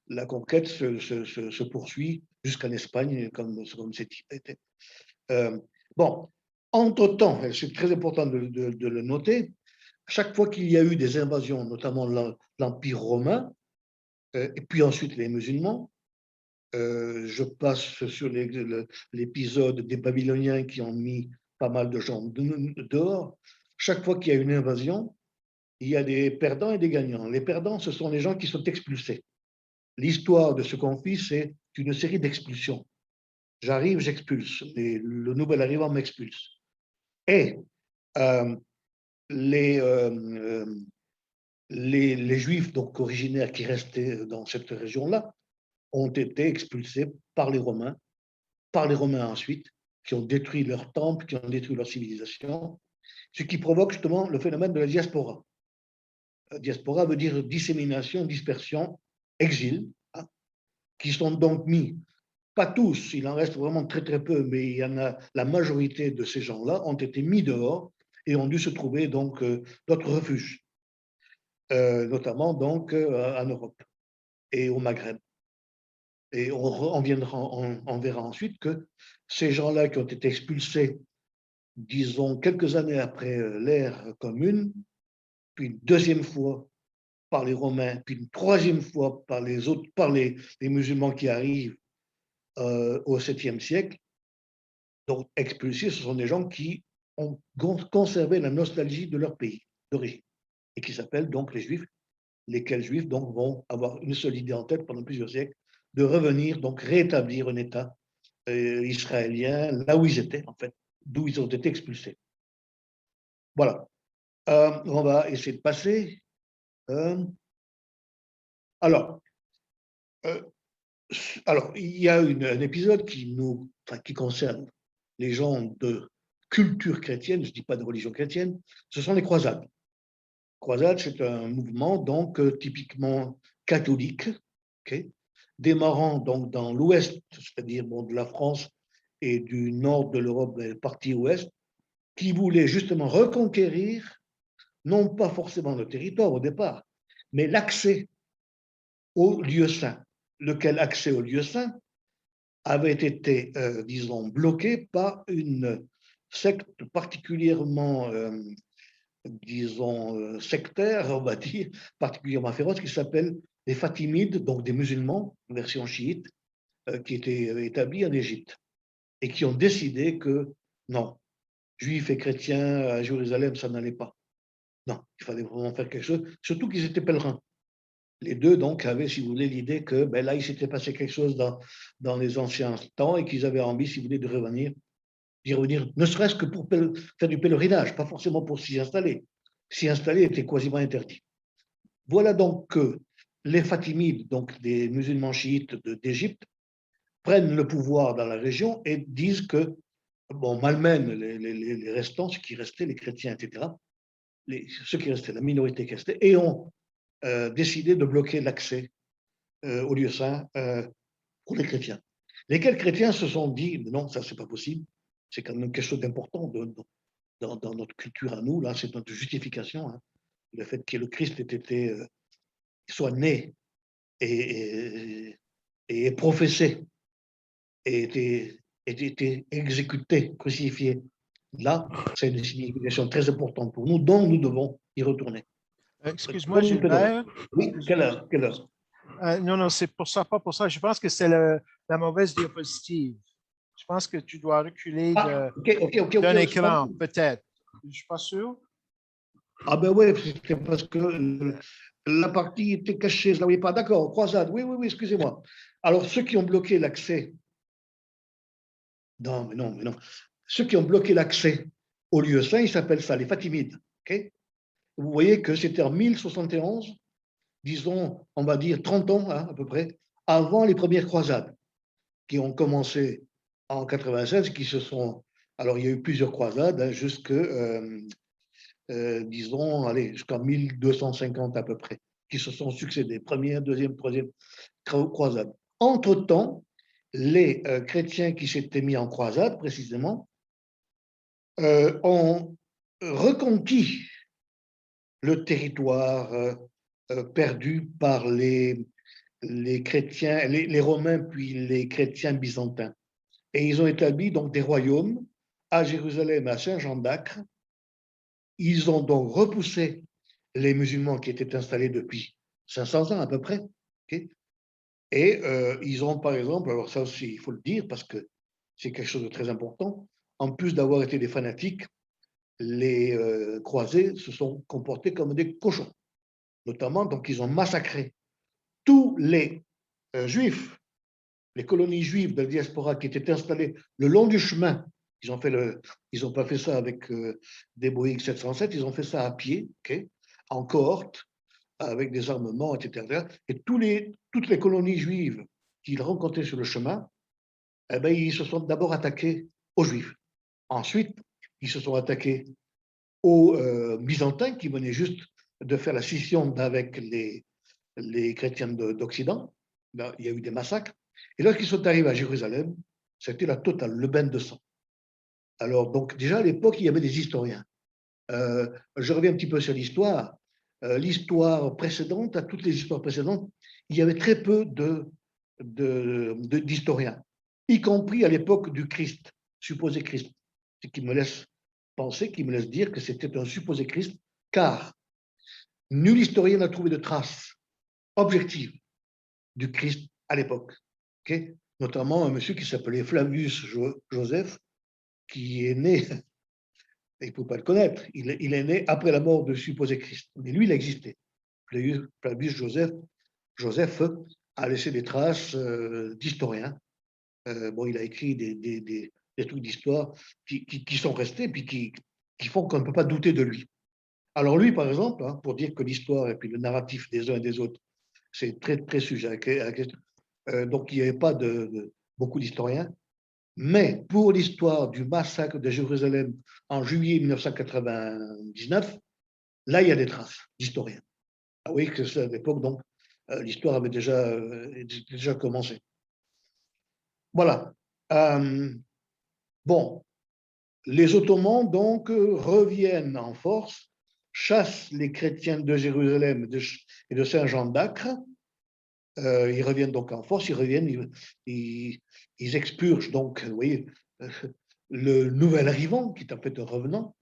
la conquête se poursuit jusqu'en Espagne, comme c'est dit. Bon, entre-temps, c'est très important de le noter, chaque fois qu'il y a eu des invasions, notamment l'Empire romain, et puis ensuite les musulmans, je passe sur l'épisode des Babyloniens qui ont mis pas mal de gens dehors. Chaque fois qu'il y a une invasion, il y a des perdants et des gagnants. Les perdants, ce sont les gens qui sont expulsés. L'histoire de ce conflit, c'est une série d'expulsions. J'arrive, j'expulse. Le nouvel arrivant m'expulse. Et euh, les, euh, les Juifs donc originaires qui restaient dans cette région-là ont été expulsés par les Romains ensuite, qui ont détruit leurs temples, qui ont détruit leur civilisation, ce qui provoque justement le phénomène de la diaspora. La diaspora veut dire dissémination, dispersion, exil, hein, qui sont donc mis, pas tous, il en reste vraiment très très peu, mais il y en a, la majorité de ces gens-là ont été mis dehors et ont dû se trouver donc d'autres refuges, notamment donc en Europe et au Maghreb. Et on verra ensuite que ces gens-là qui ont été expulsés, disons, quelques années après l'ère commune, puis une deuxième fois par les Romains, puis une troisième fois par les autres, par les musulmans qui arrivent au 7e siècle. Donc, expulsés, ce sont des gens qui ont conservé la nostalgie de leur pays d'origine et qui s'appellent donc les Juifs, lesquels Juifs donc vont avoir une seule idée en tête pendant plusieurs siècles, de revenir, donc rétablir un État israélien là où ils étaient, en fait, d'où ils ont été expulsés. Voilà. On va essayer de passer. Alors, il y a un épisode qui concerne les gens de culture chrétienne, je ne dis pas de religion chrétienne, ce sont les croisades. Croisade, c'est un mouvement donc typiquement catholique, okay, démarrant donc dans l'ouest, c'est-à-dire bon, de la France et du nord de l'Europe, partie ouest, qui voulait justement reconquérir, non pas forcément le territoire au départ, mais l'accès au lieu saint, lequel accès au lieu saint avait été, disons, bloqué par une secte particulièrement, disons, sectaire, on va dire, particulièrement féroce, qui s'appelle les Fatimides, donc des musulmans, version chiite, qui étaient établis en Égypte et qui ont décidé que non, juifs et chrétiens à Jérusalem, ça n'allait pas. Non, il fallait vraiment faire quelque chose, surtout qu'ils étaient pèlerins. Les deux, donc, avaient, si vous voulez, l'idée que ben, là, il s'était passé quelque chose dans les anciens temps et qu'ils avaient envie, si vous voulez, d'y revenir, ne serait-ce que pour faire du pèlerinage, pas forcément pour s'y installer. S'y installer était quasiment interdit. Voilà donc que les Fatimides, donc des musulmans chiites d'Égypte, prennent le pouvoir dans la région et disent que, bon, malmènent les restants, ceux qui restaient, les chrétiens, etc., ceux qui restaient, la minorité qui restait, et ont décidé de bloquer l'accès au lieu saint pour les chrétiens. Lesquels chrétiens se sont dit, non, ça, c'est pas possible, c'est quand même quelque chose d'important dans notre culture à nous, là, c'est notre justification, hein, le fait que le Christ soit né et professé, et été exécuté, crucifié. Là, c'est une signification très importante pour nous, dont nous devons y retourner. Excuse-moi, Gilbert. Oui, quelle heure? Non, non, c'est pour ça, pas pour ça. Je pense que c'est la mauvaise diapositive. Je pense que tu dois reculer d'un écran, peut-être. Je ne suis pas sûr. Ah ben oui, c'est parce que la partie était cachée, je ne la voyais pas. D'accord, croisade, oui, excusez-moi. Alors, ceux qui ont bloqué l'accès, non. Ceux qui ont bloqué l'accès au lieu saint, ils s'appellent ça les Fatimides. Okay. Vous voyez que c'était en 1071, disons, on va dire 30 ans hein, à peu près, avant les premières croisades, qui ont commencé en 96, qui se sont... Alors, il y a eu plusieurs croisades, hein, disons, allez, jusqu'en 1250 à peu près. qui se sont succédés, première, deuxième, troisième croisade. Entre-temps, les chrétiens qui s'étaient mis en croisade, précisément, ont reconquis le territoire perdu par les chrétiens, les Romains, puis les chrétiens byzantins. Et ils ont établi donc des royaumes à Jérusalem et à Saint-Jean d'Acre. Ils ont donc repoussé les musulmans qui étaient installés depuis 500 ans à peu près. Okay, et ils ont, par exemple, alors ça aussi, il faut le dire parce que c'est quelque chose de très important, en plus d'avoir été des fanatiques, les croisés se sont comportés comme des cochons. Notamment, donc, ils ont massacré tous les juifs, les colonies juives de la diaspora qui étaient installées le long du chemin. Ils n'ont pas fait ça avec des Boeing 707, ils ont fait ça à pied, okay, en cohorte, avec des armements, etc. Et toutes les colonies juives qu'ils rencontraient sur le chemin, eh ben, ils se sont d'abord attaqués aux Juifs. Ensuite, ils se sont attaqués aux Byzantins qui venaient juste de faire la scission avec les chrétiens d'Occident. Là, il y a eu des massacres. Et lorsqu'ils sont arrivés à Jérusalem, c'était la totale, le bain de sang. Alors, donc, déjà à l'époque, il y avait des historiens. Je reviens un petit peu sur l'histoire. L'histoire précédente, à toutes les histoires précédentes, il y avait très peu d'historiens, y compris à l'époque du Christ, supposé Christ. Ce qui me laisse penser, qui me laisse dire que c'était un supposé Christ, car nul historien n'a trouvé de traces objectives du Christ à l'époque. Okay, notamment un monsieur qui s'appelait Flavius Joseph, qui est né, il ne faut pas le connaître, il est né après la mort de supposé Christ. Mais lui, il existait. Flavius Joseph a laissé des traces d'historiens. Bon, il a écrit des trucs d'histoire qui sont restés, puis qui font qu'on ne peut pas douter de lui. Alors lui, par exemple, hein, pour dire que l'histoire et puis le narratif des uns et des autres, c'est très, très sujet à la question. Donc, il n'y avait pas beaucoup d'historiens. Mais pour l'histoire du massacre de Jérusalem en juillet 1999, là, il y a des traces d'historiens. Ah oui, que c'est à l'époque, donc, l'histoire avait déjà commencé. Voilà. Bon, les Ottomans, donc, reviennent en force, chassent les chrétiens de Jérusalem et de Saint-Jean d'Acre. Ils reviennent donc en force, ils expurgent donc, vous voyez, le nouvel arrivant, qui est en fait un revenant,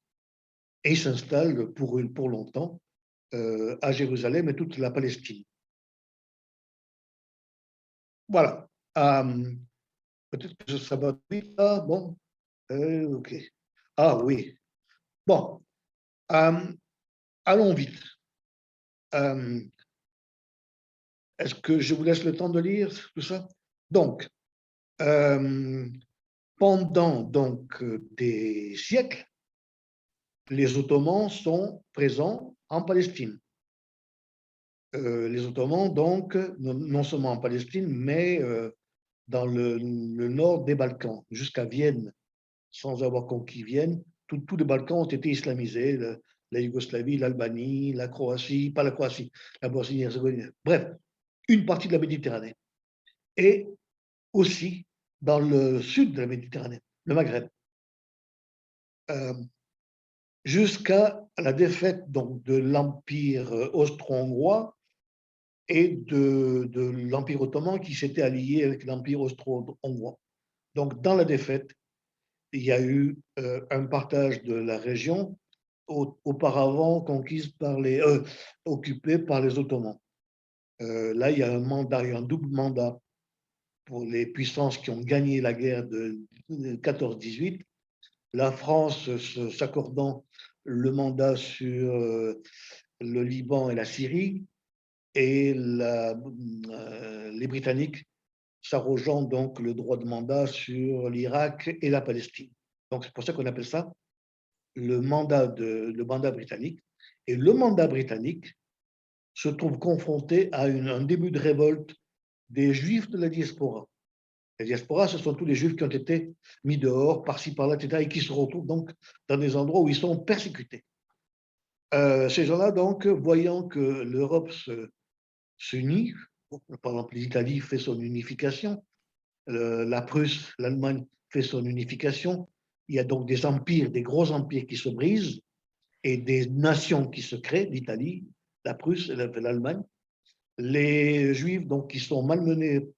et ils s'installent pour longtemps à Jérusalem et toute la Palestine. Voilà. Peut-être que ça va vite là. Bon, ok. Ah oui. Bon, allons vite. Est-ce que je vous laisse le temps de lire tout ça? Donc, pendant donc des siècles, les Ottomans sont présents en Palestine. Les Ottomans, donc, non seulement en Palestine, mais dans le nord des Balkans, jusqu'à Vienne, sans avoir conquis Vienne. Tous les Balkans ont été islamisés, la Yougoslavie, l'Albanie, la Croatie, pas la Croatie, la Bosnie-Herzégovine. Bref, une partie de la Méditerranée. Et aussi dans le sud de la Méditerranée, le Maghreb. Jusqu'à la défaite donc, de l'Empire austro-hongrois et de l'Empire ottoman qui s'était allié avec l'Empire austro-hongrois. Donc, dans la défaite, il y a eu un partage de la région auparavant conquise par occupée par les Ottomans. Là, il y a un double mandat pour les puissances qui ont gagné la guerre de 14-18. La France s'accordant le mandat sur le Liban et la Syrie, et les Britanniques s'arrogeant donc le droit de mandat sur l'Irak et la Palestine. Donc c'est pour ça qu'on appelle ça le mandat britannique. Et le mandat britannique se trouve confronté à un début de révolte des Juifs de la diaspora. La diaspora, ce sont tous les Juifs qui ont été mis dehors, par-ci, par-là, etc., et qui se retrouvent donc dans des endroits où ils sont persécutés. Ces gens-là, donc, voyant que l'Europe s'unit, par exemple, l'Italie fait son unification, la Prusse, l'Allemagne fait son unification, il y a donc des empires, des gros empires qui se brisent et des nations qui se créent, l'Italie, la Prusse et l'Allemagne. Les Juifs, donc, qui sont malmenés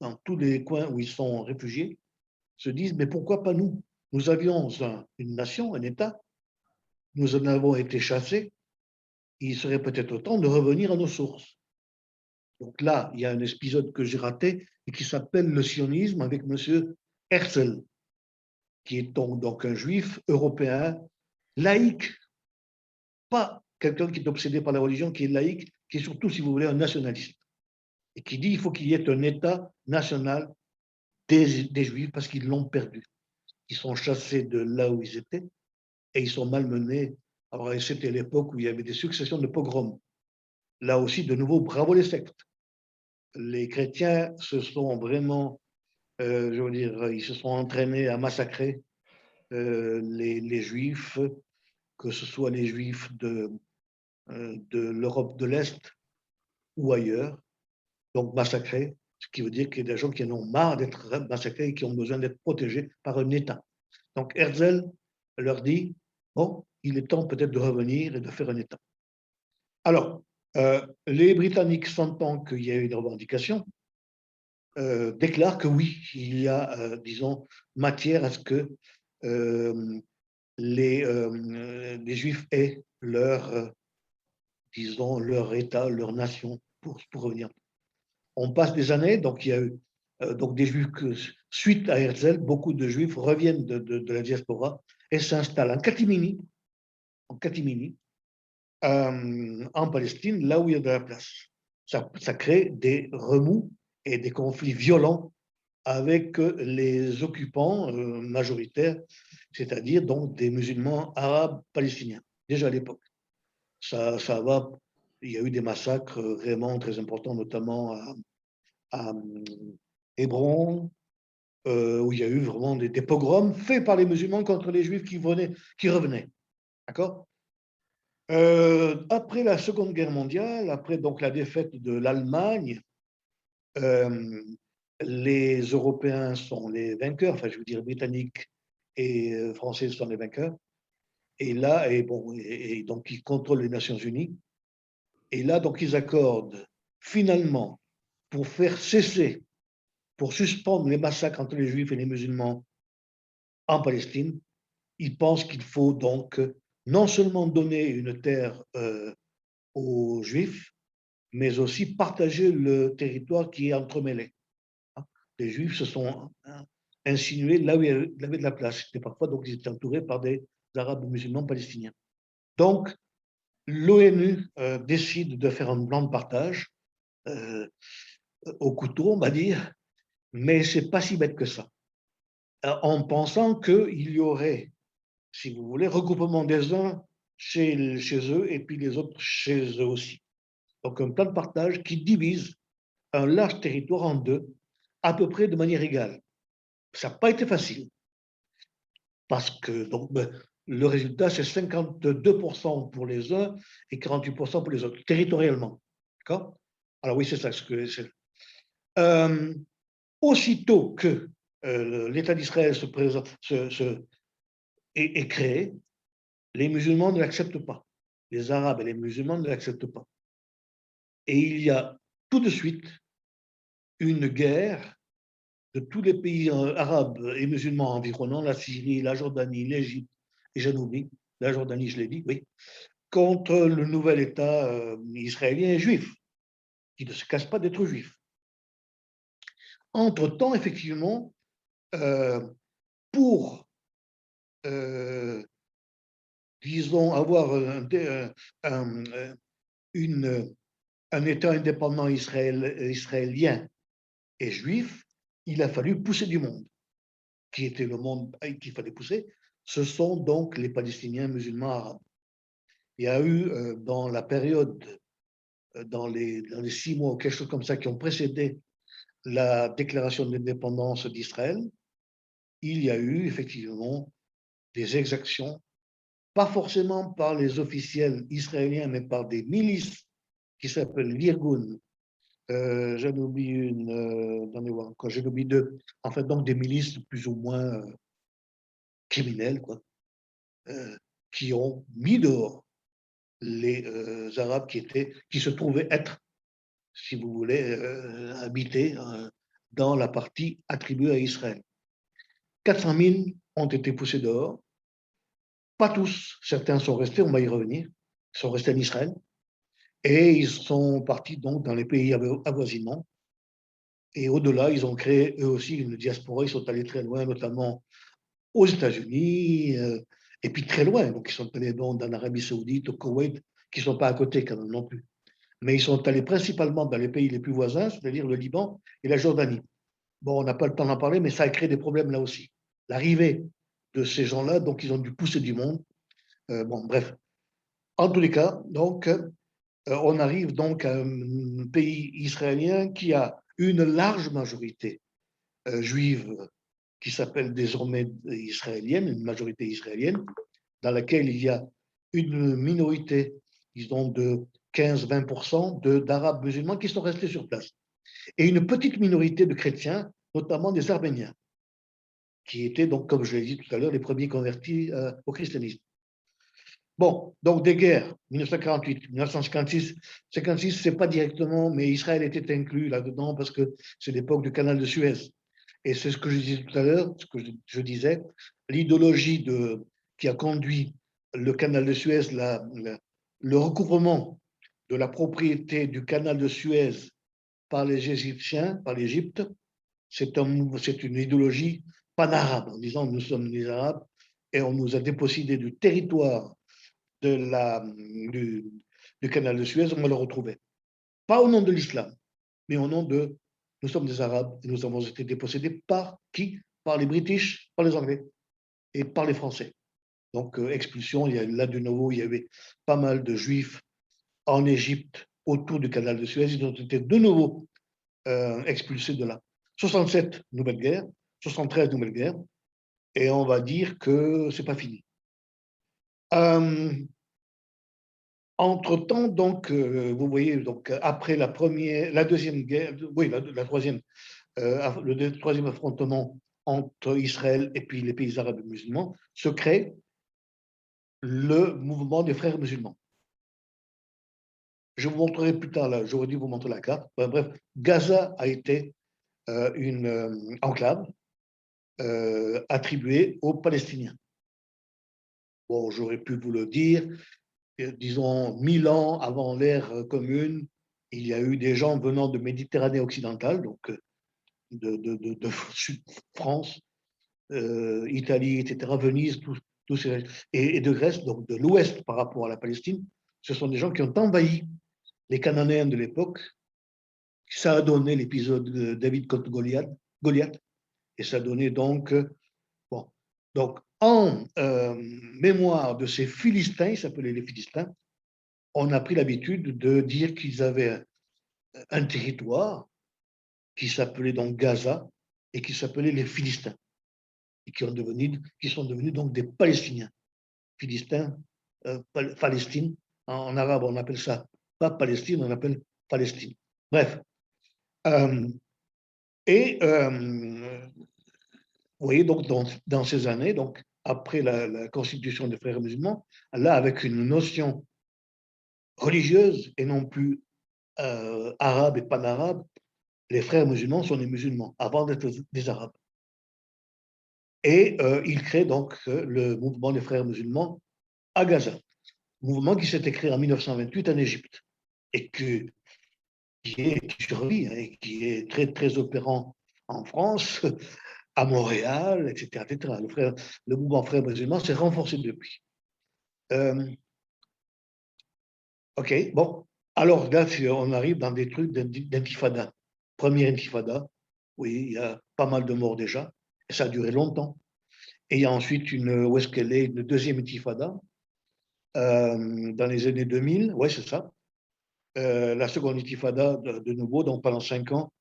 dans tous les coins où ils sont réfugiés, se disent, mais pourquoi pas nous? Nous avions une nation, un État, nous en avons été chassés, il serait peut-être temps de revenir à nos sources. Donc là, il y a un épisode que j'ai raté et qui s'appelle le sionisme avec M. Herzl, qui est donc un juif européen laïque, pas quelqu'un qui est obsédé par la religion, qui est laïque, qui est surtout, si vous voulez, un nationaliste, et qui dit qu'il faut qu'il y ait un État national des Juifs parce qu'ils l'ont perdu. Ils sont chassés de là où ils étaient et ils sont malmenés. Alors, c'était l'époque où il y avait des successions de pogroms. Là aussi, de nouveau, bravo les sectes. Les chrétiens se sont vraiment, je veux dire, ils se sont entraînés à massacrer les Juifs, que ce soit les Juifs de l'Europe de l'Est ou ailleurs, donc massacrés, ce qui veut dire qu'il y a des gens qui en ont marre d'être massacrés et qui ont besoin d'être protégés par un État. Donc Herzl leur dit, bon, il est temps peut-être de revenir et de faire un État. Alors, les Britanniques, sentant qu'il y a eu une revendication, déclarent que oui, il y a, disons, matière à ce que les Juifs aient leur, disons, leur État, leur nation pour revenir. On passe des années, donc il y a eu donc des Juifs que, suite à Herzl, beaucoup de Juifs reviennent de la diaspora et s'installent en catimini, en Palestine, là où il y a de la place. Ça crée des remous et des conflits violents avec les occupants majoritaires, c'est-à-dire donc des musulmans arabes palestiniens, déjà à l'époque. Ça va, il y a eu des massacres vraiment très importants, notamment à Hébron, où il y a eu vraiment des pogroms faits par les musulmans contre les juifs qui revenaient. D'accord? Après la Seconde Guerre mondiale, après donc la défaite de l'Allemagne, euh, les Européens sont les vainqueurs, enfin je veux dire Britanniques et Français sont les vainqueurs. Et là, et donc ils contrôlent les Nations Unies. Et là, donc ils accordent finalement pour faire cesser, pour suspendre les massacres entre les Juifs et les musulmans en Palestine, ils pensent qu'il faut donc non seulement donner une terre aux Juifs, mais aussi partager le territoire qui est entremêlé. Les Juifs se sont insinués là où il y avait de la place. Et parfois, donc, ils étaient entourés par des Arabes musulmans palestiniens. Donc, l'ONU décide de faire un plan de partage au couteau, on va dire, mais ce n'est pas si bête que ça. En pensant qu'il y aurait, si vous voulez, regroupement des uns chez eux et puis les autres chez eux aussi. Donc, un plan de partage qui divise un large territoire en deux, à peu près de manière égale. Ça n'a pas été facile, parce que donc, le résultat, c'est 52% pour les uns et 48% pour les autres, territorialement. D'accord? Alors oui, c'est ça ce que c'est. Aussitôt que l'État d'Israël est créé, les musulmans ne l'acceptent pas. Les Arabes et les musulmans ne l'acceptent pas. Et il y a tout de suite une guerre de tous les pays arabes et musulmans environnants, la Syrie, la Jordanie, l'Égypte, et j'en oublie, la Jordanie, je l'ai dit, oui, contre le nouvel État israélien et juif, qui ne se casse pas d'être juif. Entre-temps, effectivement, pour, disons, avoir un État indépendant israélien et juif, il a fallu pousser du monde. Qui était le monde qu'il fallait pousser, ce sont donc les Palestiniens musulmans arabes. Il y a eu dans la période, dans les 6 mois ou quelque chose comme ça qui ont précédé la déclaration d'indépendance d'Israël, il y a eu effectivement des exactions pas forcément par les officiels israéliens, mais par des milices qui s'appellent l'Irgun. J'en oublie une, donnez voir encore, j'en oublie deux. En fait, donc des milices plus ou moins criminelles, quoi, qui ont mis dehors les Arabes qui se trouvaient être, si vous voulez, habités dans la partie attribuée à Israël. 400 000 ont été poussés dehors. Pas tous, certains sont restés, on va y revenir, sont restés en Israël, et ils sont partis donc dans les pays avoisinants. Et au-delà, ils ont créé eux aussi une diaspora, ils sont allés très loin, notamment aux États-Unis, et puis très loin. Donc, ils sont allés dans l'Arabie Saoudite, au Koweït, qui ne sont pas à côté quand même non plus. Mais ils sont allés principalement dans les pays les plus voisins, c'est-à-dire le Liban et la Jordanie. Bon, on n'a pas le temps d'en parler, mais ça a créé des problèmes là aussi. L'arrivée de ces gens-là, donc ils ont dû pousser du monde. Bon, bref. En tous les cas, donc, on arrive donc à un pays israélien qui a une large majorité juive qui s'appelle désormais israélienne, une majorité israélienne, dans laquelle il y a une minorité, disons, de 15-20% d'Arabes musulmans qui sont restés sur place. Et une petite minorité de chrétiens, notamment des Arméniens, qui étaient donc, comme je l'ai dit tout à l'heure, les premiers convertis au christianisme. Bon, donc des guerres, 1948, 1956, 56, c'est pas directement, mais Israël était inclus là-dedans parce que c'est l'époque du canal de Suez. Et c'est ce que je disais tout à l'heure, ce que je disais, l'idéologie qui a conduit le canal de Suez, le recouvrement de la propriété du canal de Suez par les Égyptiens, par l'Égypte, c'est une idéologie pan-arabe, en disant nous sommes des Arabes et on nous a dépossédé du territoire du canal de Suez, on va le retrouver. Pas au nom de l'islam, mais au nom de nous sommes des Arabes et nous avons été dépossédés par qui? Par les British, par les Anglais et par les Français. Donc, expulsion, là de nouveau, il y avait pas mal de Juifs en Égypte autour du canal de Suez. Ils ont été de nouveau expulsés de là. 67, nouvelle guerre. 73, nouvelle guerre. Et on va dire que c'est pas fini. Entre-temps, donc, vous voyez, donc, après la deuxième guerre, oui, la troisième, le troisième affrontement entre Israël et puis les pays arabes et musulmans, se crée le mouvement des frères musulmans. Je vous montrerai plus tard, là, j'aurais dû vous montrer la carte. Bref, Gaza a été une enclave attribuée aux Palestiniens. Bon, j'aurais pu vous le dire, disons 1000 ans avant l'ère commune, il y a eu des gens venant de Méditerranée occidentale, donc de France, Italie, etc., Venise, et de Grèce, donc de l'Ouest par rapport à la Palestine. Ce sont des gens qui ont envahi les Cananéens de l'époque. Ça a donné l'épisode de David contre Goliath, et ça a donné donc, bon, donc en mémoire de ces Philistins, ils s'appelaient les Philistins, on a pris l'habitude de dire qu'ils avaient un territoire qui s'appelait donc Gaza et qui s'appelait les Philistins, et qui sont devenus donc des Palestiniens. Philistins, Palestine, en arabe on appelle ça pas Palestine, on appelle Palestine. Bref. Vous voyez, donc dans ces années, donc après la constitution des frères musulmans, là avec une notion religieuse et non plus arabe et pan-arabe, les frères musulmans sont des musulmans avant d'être des arabes. Et ils créent donc le mouvement des frères musulmans à Gaza, mouvement qui s'était créé en 1928 en Égypte et qui survit et qui est très très opérant en France, à Montréal, etc. etc. Le mouvement frères musulmans s'est renforcé depuis. OK, bon. Alors là, on arrive dans des trucs d'intifada. Première intifada, oui, il y a pas mal de morts déjà, et ça a duré longtemps. Et il y a ensuite où est-ce qu'elle est, une deuxième intifada, dans les années 2000, ouais, c'est ça. La seconde intifada, de nouveau, donc pendant 5 ans,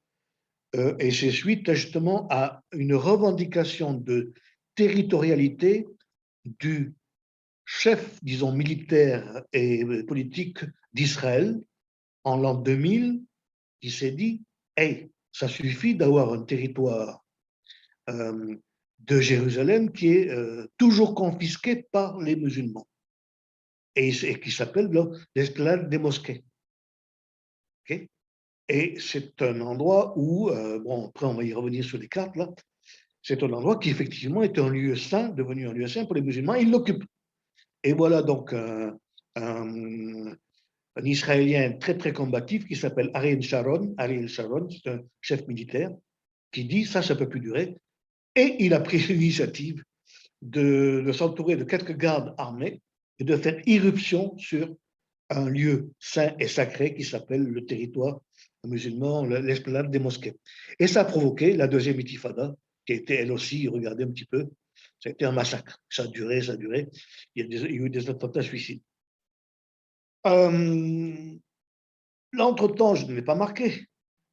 et c'est suite justement à une revendication de territorialité du chef, disons, militaire et politique d'Israël en l'an 2000, il s'est dit, hey, ça suffit d'avoir un territoire de Jérusalem qui est toujours confisqué par les musulmans et qui s'appelle l'esclave des mosquées. Okay? Et c'est un endroit où, bon, après on va y revenir sur les cartes là, c'est un endroit qui effectivement est un lieu saint, devenu un lieu saint pour les musulmans, ils l'occupent. Et voilà donc un Israélien très très combatif qui s'appelle Ariel Sharon. Ariel Sharon, c'est un chef militaire qui dit ça ne peut plus durer. Et il a pris l'initiative de s'entourer de quelques gardes armés et de faire irruption sur un lieu saint et sacré qui s'appelle le territoire musulman, l'esplanade des mosquées. Et ça a provoqué la deuxième intifada, qui a été elle aussi, regardez un petit peu, ça a été un massacre. Ça a duré, ça a duré. Il y a eu des attentats suicides. L'entretemps, je ne l'ai pas marqué,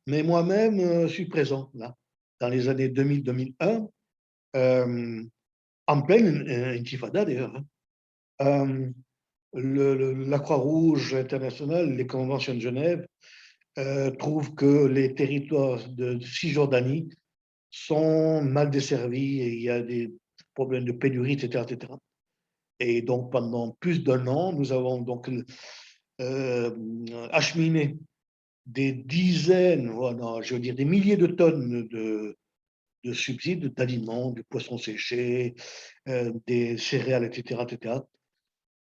mais moi-même suis présent là, dans les années 2000-2001, en pleine intifada d'ailleurs. La Croix-Rouge internationale, les conventions de Genève, trouvent que les territoires de Cisjordanie sont mal desservis et il y a des problèmes de pénurie, etc., etc. Et donc, pendant plus d'un an, nous avons donc acheminé des dizaines, voilà, je veux dire des milliers de tonnes de subsides, d'aliments, du poisson séché, des céréales, etc., etc.,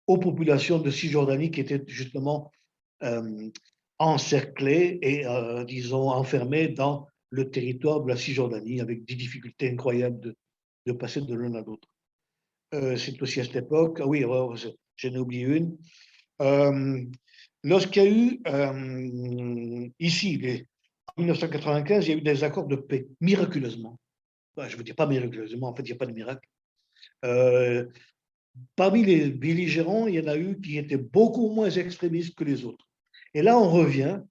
aux populations de Cisjordanie qui étaient justement encerclées et, disons, enfermées dans le territoire de la Cisjordanie avec des difficultés incroyables de passer de l'un à l'autre. C'est aussi à cette époque, ah oui, j'en ai oublié une, lorsqu'il y a eu ici, en 1995, il y a eu des accords de paix, miraculeusement. Je ne veux dire pas miraculeusement, en fait, il n'y a pas de miracle. Parmi les belligérants, il y en a eu qui étaient beaucoup moins extrémistes que les autres. Et là, on revient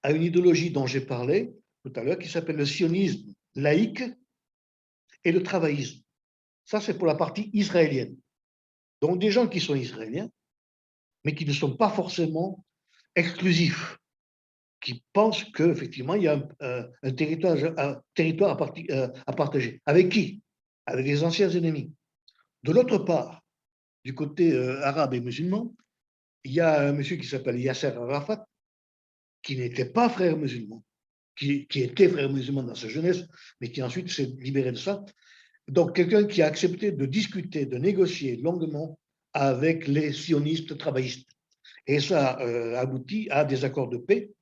à une idéologie dont j'ai parlé tout à l'heure, qui s'appelle le sionisme laïque et le travaillisme. Ça, c'est pour la partie israélienne. Donc, des gens qui sont israéliens, mais qui ne sont pas forcément exclusifs, qui pensent qu'effectivement, il y a un territoire à partager. Avec qui? Avec les anciens ennemis. De l'autre part, du côté arabe et musulman, il y a un monsieur qui s'appelle Yasser Arafat, qui n'était pas frère musulman, qui était frère musulman dans sa jeunesse, mais qui ensuite s'est libéré de ça. Donc, quelqu'un qui a accepté de discuter, de négocier longuement avec les sionistes travaillistes. Et ça aboutit à des accords de paix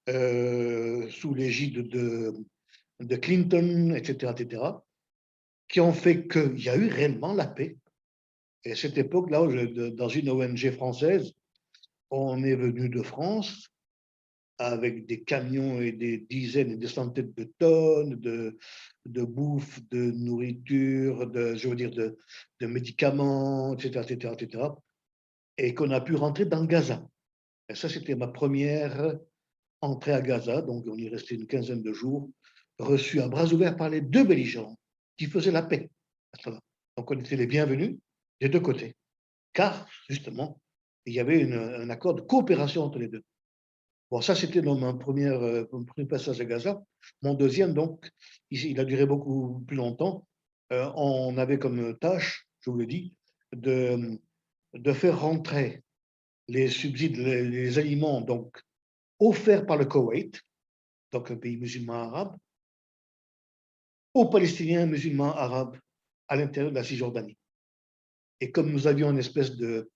sous l'égide de Clinton, etc., etc., qui ont fait qu'il y a eu réellement la paix. Et à cette époque-là, dans une ONG française, on est venu de France avec des camions et des dizaines et des centaines de tonnes de bouffe, de nourriture, je veux dire de médicaments, etc., etc., etc., et qu'on a pu rentrer dans Gaza. Et ça, c'était ma première entrée à Gaza, donc on y restait une quinzaine de jours, reçu à bras ouverts par les deux belligérants qui faisaient la paix. Donc on était les bienvenus des deux côtés, car justement, il y avait un accord de coopération entre les deux. Bon, ça, c'était dans mon premier passage à Gaza. Mon deuxième, donc, il a duré beaucoup plus longtemps. On avait comme tâche, je vous le dis, de faire rentrer les subsides, les aliments donc, offerts par le Koweït, donc un pays musulman arabe, aux Palestiniens musulmans arabes à l'intérieur de la Cisjordanie. Et comme nous avions une espèce de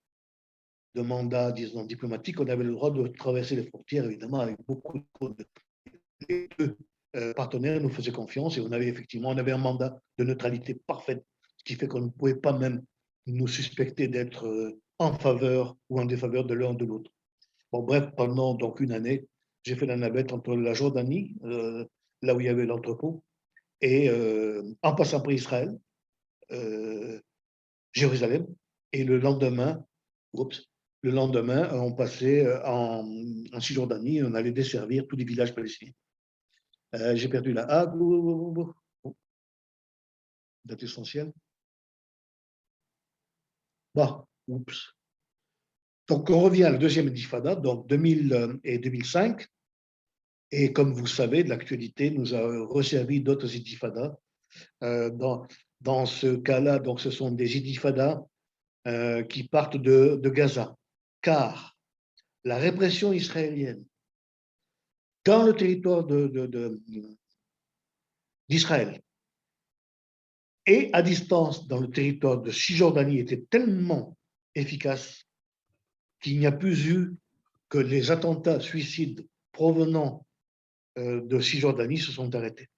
mandat, disons, diplomatique, on avait le droit de traverser les frontières, évidemment, avec beaucoup de... Les deux partenaires nous faisaient confiance et on avait un mandat de neutralité parfaite, ce qui fait qu'on ne pouvait pas même nous suspecter d'être en faveur ou en défaveur de l'un ou de l'autre. Bon, bref, pendant donc une année, j'ai fait la navette entre la Jordanie, là où il y avait l'entrepôt, et en passant par Israël, Jérusalem, et le lendemain, on passait en Cisjordanie et on allait desservir tous les villages palestiniens. J'ai perdu la A, date essentielle. Bon, oups. Donc, on revient à la deuxième intifada, donc 2000 et 2005. Et comme vous savez, l'actualité nous a resservi d'autres intifadas. Dans ce cas-là, donc, ce sont des intifadas qui partent de Gaza. Car la répression israélienne dans le territoire d'Israël et à distance dans le territoire de Cisjordanie était tellement efficace qu'il n'y a plus eu que les attentats suicides provenant de Cisjordanie se sont arrêtés.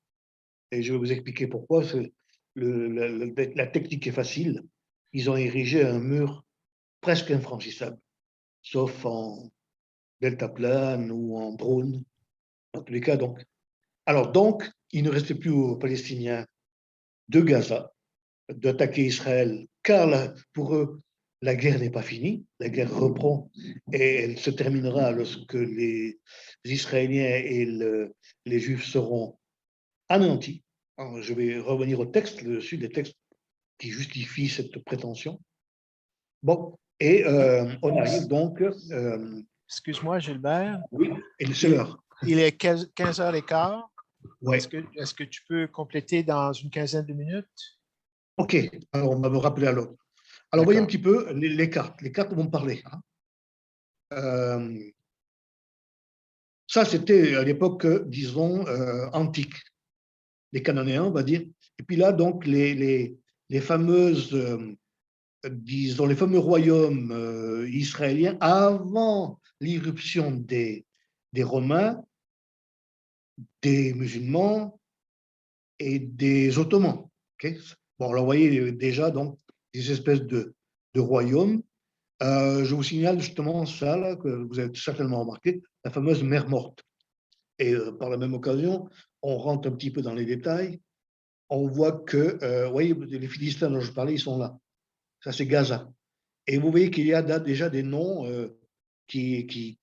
Et je vais vous expliquer pourquoi. La technique est facile. Ils ont érigé un mur presque infranchissable, sauf en deltaplane ou en drone. Dans tous les cas, donc. Alors, donc, il ne restait plus aux Palestiniens de Gaza d'attaquer Israël, car là, pour eux, la guerre n'est pas finie, la guerre reprend et elle se terminera lorsque les Israéliens et les Juifs seront anéantis. Alors, je vais revenir au texte, dessus des textes qui justifient cette prétention. Bon, et on arrive donc. Excuse-moi, Gilbert. Oui, et c'est l'heure. Il est 15h15. Ouais. Est-ce que tu peux compléter dans une quinzaine de minutes? OK, alors on va me rappeler à l'autre. Alors, voyez un petit peu les cartes. Les cartes vont parler. Ça, c'était à l'époque, disons, antique. Les Cananéens, on va dire. Et puis là, donc, les fameuses, disons, les fameux royaumes israéliens avant l'irruption des Romains, des musulmans et des Ottomans. Okay. Bon, alors, vous voyez déjà, donc, des espèces de royaumes. Je vous signale justement ça, là, que vous avez certainement remarqué, la fameuse mer Morte. Et par la même occasion, on rentre un petit peu dans les détails. On voit que, vous voyez, les Philistins dont je parlais, ils sont là. Ça, c'est Gaza. Et vous voyez qu'il y a déjà des noms qui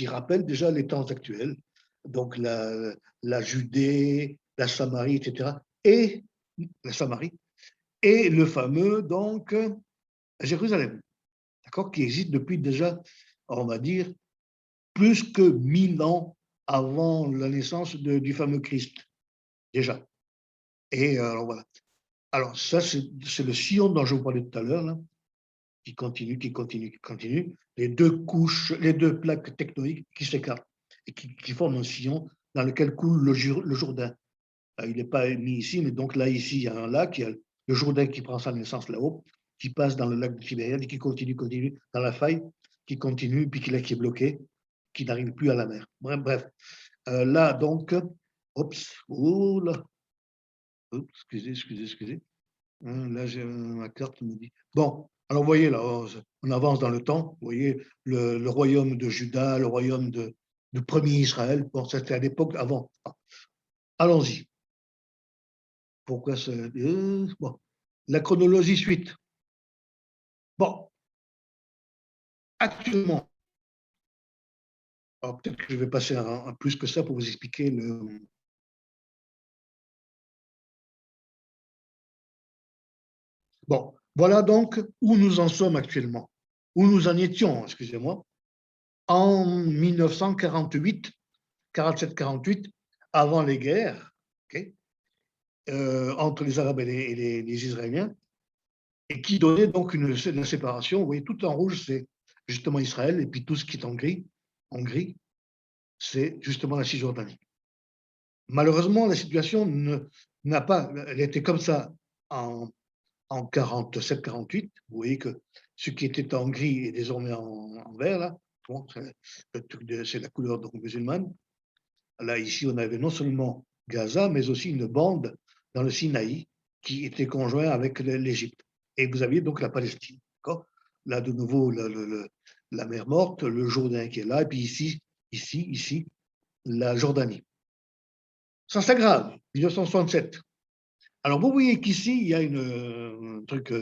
rappellent déjà les temps actuels. Donc, la Judée, la Samarie, etc. Et la Samarie. Et le fameux, donc, Jérusalem. D'accord, qui existe depuis déjà, on va dire, plus que 1000 ans avant la naissance du fameux Christ, déjà. Et alors voilà. Alors ça, c'est le sillon dont je vous parlais tout à l'heure, là, qui continue, qui continue, qui continue. Les deux couches, les deux plaques tectoniques qui s'écartent et qui forment un sillon dans lequel coule le Jourdain. Il n'est pas mis ici, mais donc là, ici, il y a un lac, il y a le Jourdain qui prend sa naissance là-haut, qui passe dans le lac de Tibériade et qui continue dans la faille, qui continue, puis qui est bloqué, qui n'arrive plus à la mer. Bref. Là, donc, excusez. Là, ma carte me dit. Bon, alors vous voyez, là, on avance dans le temps. Vous voyez, le royaume de Juda, le royaume du premier Israël. Bon, c'était à l'époque avant. Allons-y. Pourquoi ça bon. La chronologie suite. Bon. Actuellement, alors peut-être que je vais passer à plus que ça pour vous expliquer le. Bon, voilà donc où nous en sommes actuellement. Où nous en étions, excusez-moi, en 1948, 47-48, avant les guerres, okay, entre les Arabes et les Israéliens, et qui donnait donc une séparation. Vous voyez, tout en rouge, c'est justement Israël, et puis tout ce qui est en gris, c'est justement la Cisjordanie. Malheureusement, la situation n'a pas, elle était comme ça en 47-48. Vous voyez que ce qui était en gris est désormais en vert, là. Bon, c'est la couleur donc musulmane. Là, ici, on avait non seulement Gaza, mais aussi une bande dans le Sinaï qui était conjoint avec l'Égypte. Et vous aviez donc la Palestine. Là, de nouveau, la mer Morte, le Jourdain qui est là, et puis ici, la Jordanie. Ça s'aggrave, 1967. Alors, vous voyez qu'ici, il y a un truc.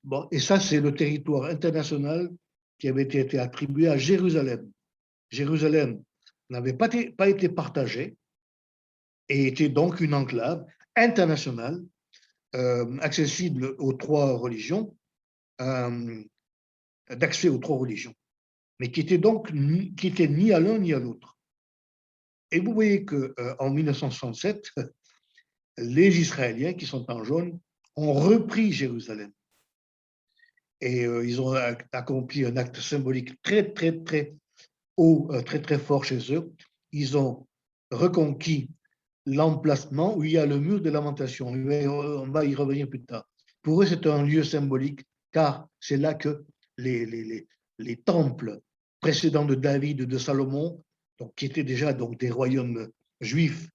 Bon, et ça, c'est le territoire international qui avait été attribué à Jérusalem. Jérusalem n'avait pas été partagée et était donc une enclave internationale accessible aux trois religions, d'accès aux trois religions, mais qui était ni à l'un ni à l'autre. Et vous voyez qu'en 1967, les Israéliens qui sont en jaune ont repris Jérusalem. Et ils ont accompli un acte symbolique très, très, très haut, très, très fort chez eux. Ils ont reconquis l'emplacement où il y a le mur de lamentation. On va y revenir plus tard. Pour eux, c'est un lieu symbolique, car c'est là que les temples précédents de David, de Salomon, donc, qui étaient déjà donc, des royaumes juifs,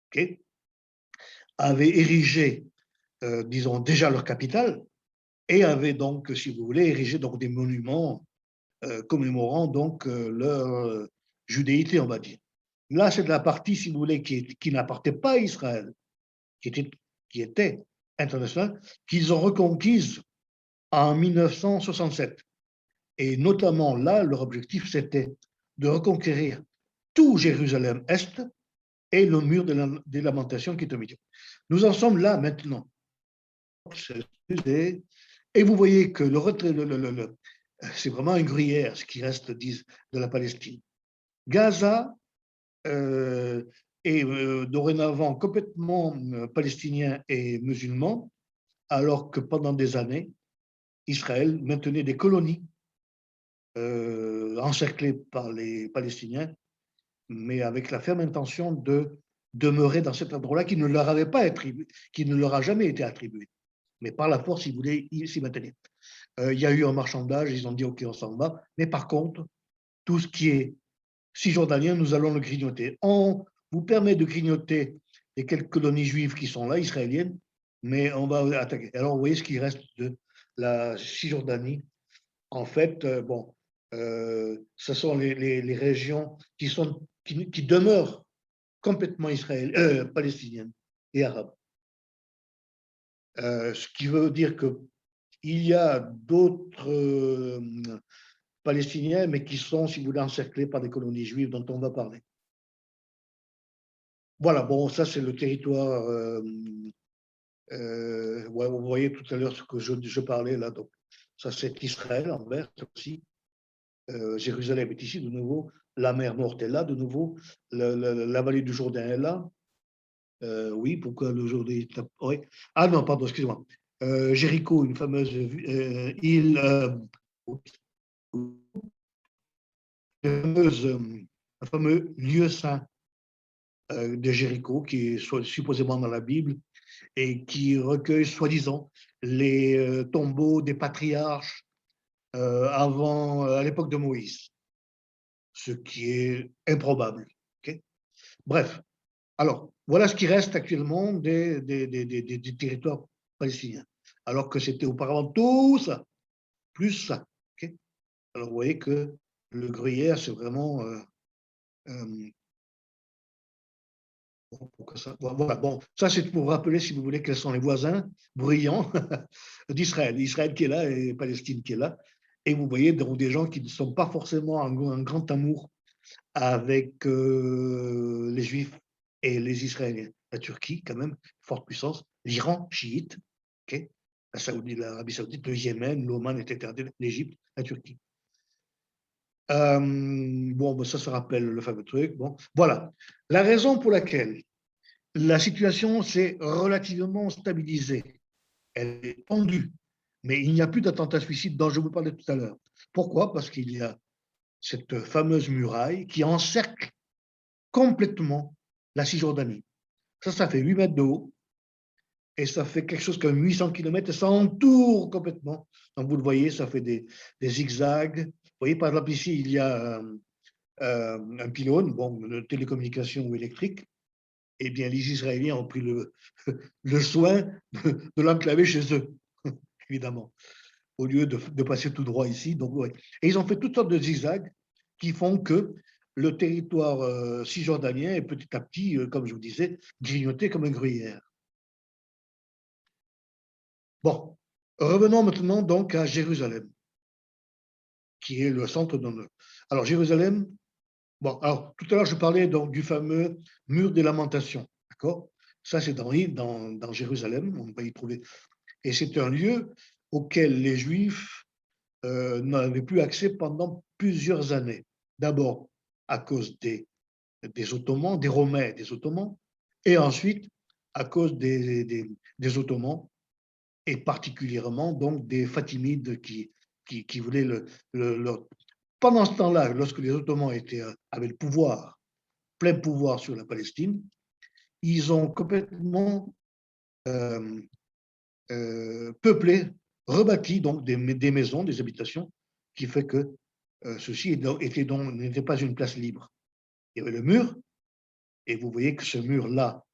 okay, avaient érigé, disons, déjà leur capitale, et avaient donc, si vous voulez, érigé donc, des monuments commémorant donc leur judéité, on va dire. Là, c'est de la partie, si vous voulez, qui n'appartenait pas à Israël, qui était internationale, qu'ils ont reconquise en 1967. Et notamment là, leur objectif, c'était de reconquérir tout Jérusalem-Est et le mur des lamentations qui est au milieu. Nous en sommes là maintenant. Et vous voyez que le retrait, c'est vraiment un gruyère, ce qui reste, disent, de la Palestine. Gaza est dorénavant complètement palestinien et musulman, alors que pendant des années, Israël maintenait des colonies encerclées par les Palestiniens, mais avec la ferme intention de demeurer dans cet endroit-là qui ne leur avait pas attribué, qui ne leur a jamais été attribué. Mais par la force, ils voulaient s'y maintenir. Il y a eu un marchandage, ils ont dit OK, on s'en va, mais par contre, tout ce qui est cisjordanien, nous allons le grignoter. On vous permet de grignoter les quelques colonies juives qui sont là, israéliennes, mais on va attaquer. Alors, vous voyez ce qui reste de la Cisjordanie. En fait, ce sont les régions qui demeurent complètement palestiniennes et arabes. Ce qui veut dire qu'il y a d'autres Palestiniens, mais qui sont, si vous voulez, encerclés par des colonies juives dont on va parler. Voilà, bon, ça c'est le territoire. Ouais, vous voyez tout à l'heure ce que je parlais là. Donc, ça c'est Israël en vert aussi. Jérusalem est ici de nouveau. La mer Morte est là de nouveau. La vallée du Jourdain est là. Oui, pourquoi le Jourdain est... Oui. Ah non, pardon, excusez-moi. Jéricho, une fameuse île. Un fameux lieu saint de Jéricho, qui est supposément dans la Bible, et qui recueille, soi-disant, les tombeaux des patriarches à l'époque de Moïse, ce qui est improbable. Okay. Bref, alors, voilà ce qui reste actuellement des territoires palestiniens, alors que c'était auparavant tout ça, plus ça. Okay. Alors, vous voyez que le gruyère, c'est vraiment... Voilà, bon, ça c'est pour rappeler, si vous voulez, quels sont les voisins bruyants d'Israël. Israël qui est là et Palestine qui est là. Et vous voyez donc des gens qui ne sont pas forcément en grand amour avec les Juifs et les Israéliens. La Turquie, quand même, forte puissance. L'Iran, chiite. Okay. L'Arabie Saoudite, le Yémen, l'Oman, etc. L'Égypte, la Turquie. Bon, ça se rappelle le fameux truc. Bon, voilà. La raison pour laquelle la situation s'est relativement stabilisée. Elle est tendue, mais il n'y a plus d'attentats suicides dont je vous parlais tout à l'heure. Pourquoi? Parce qu'il y a cette fameuse muraille qui encercle complètement la Cisjordanie. Ça fait 8 mètres de haut et ça fait quelque chose comme 800 km et ça entoure complètement. Donc vous le voyez, ça fait des zigzags. Vous voyez, par exemple, ici, il y a un pylône, bon, de télécommunication ou électrique. Eh bien, les Israéliens ont pris le soin de l'enclaver chez eux, évidemment, au lieu de passer tout droit ici. Donc, ouais. Et ils ont fait toutes sortes de zigzags qui font que le territoire cisjordanien est petit à petit, comme je vous disais, grignoté comme un gruyère. Bon, revenons maintenant donc à Jérusalem, qui est le centre de notre... Alors, Jérusalem, bon, alors tout à l'heure, je parlais donc du fameux mur des lamentations, d'accord? Ça, c'est dans Jérusalem, on va y trouver. Et c'est un lieu auquel les Juifs n'en avaient plus accès pendant plusieurs années. D'abord à cause des Ottomans, des Romains et des Ottomans, et ensuite à cause des Ottomans, et particulièrement donc des Fatimides qui voulaient Pendant ce temps-là, lorsque les Ottomans avaient le pouvoir, plein pouvoir sur la Palestine, ils ont complètement peuplé, rebâti donc des maisons, des habitations, qui fait que ceci n'était pas une place libre. Il y avait le mur, et vous voyez que ce mur-là,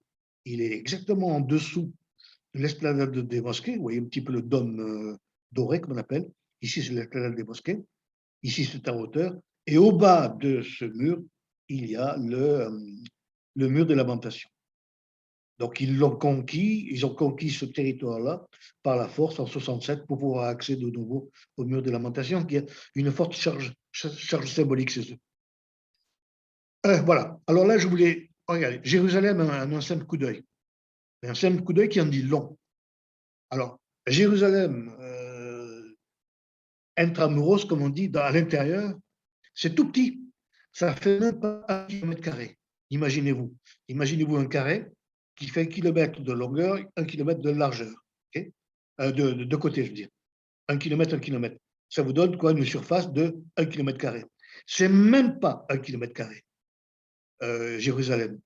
il est exactement en dessous de l'esplanade des mosquées. Vous voyez un petit peu le dôme doré, comme on appelle. Ici, c'est l'esplanade des mosquées. Ici, c'est en hauteur. Et au bas de ce mur, il y a le mur de lamentation. Donc, ils ont conquis ce territoire-là par la force en 67 pour pouvoir accéder de nouveau au mur de lamentation, qui a une forte charge symbolique chez eux. Voilà. Alors là, je voulais regarder. Jérusalem, un simple coup d'œil. Un simple coup d'œil qui en dit long. Alors, Jérusalem, intramuros, comme on dit, à l'intérieur, c'est tout petit. Ça fait même pas 1 km². Imaginez-vous. Imaginez-vous un carré qui fait 1 km de longueur, 1 km de largeur. Okay, de côté, je veux dire. 1 km, 1 km. Ça vous donne quoi? Une surface de 1 km². C'est même pas 1 km², Jérusalem.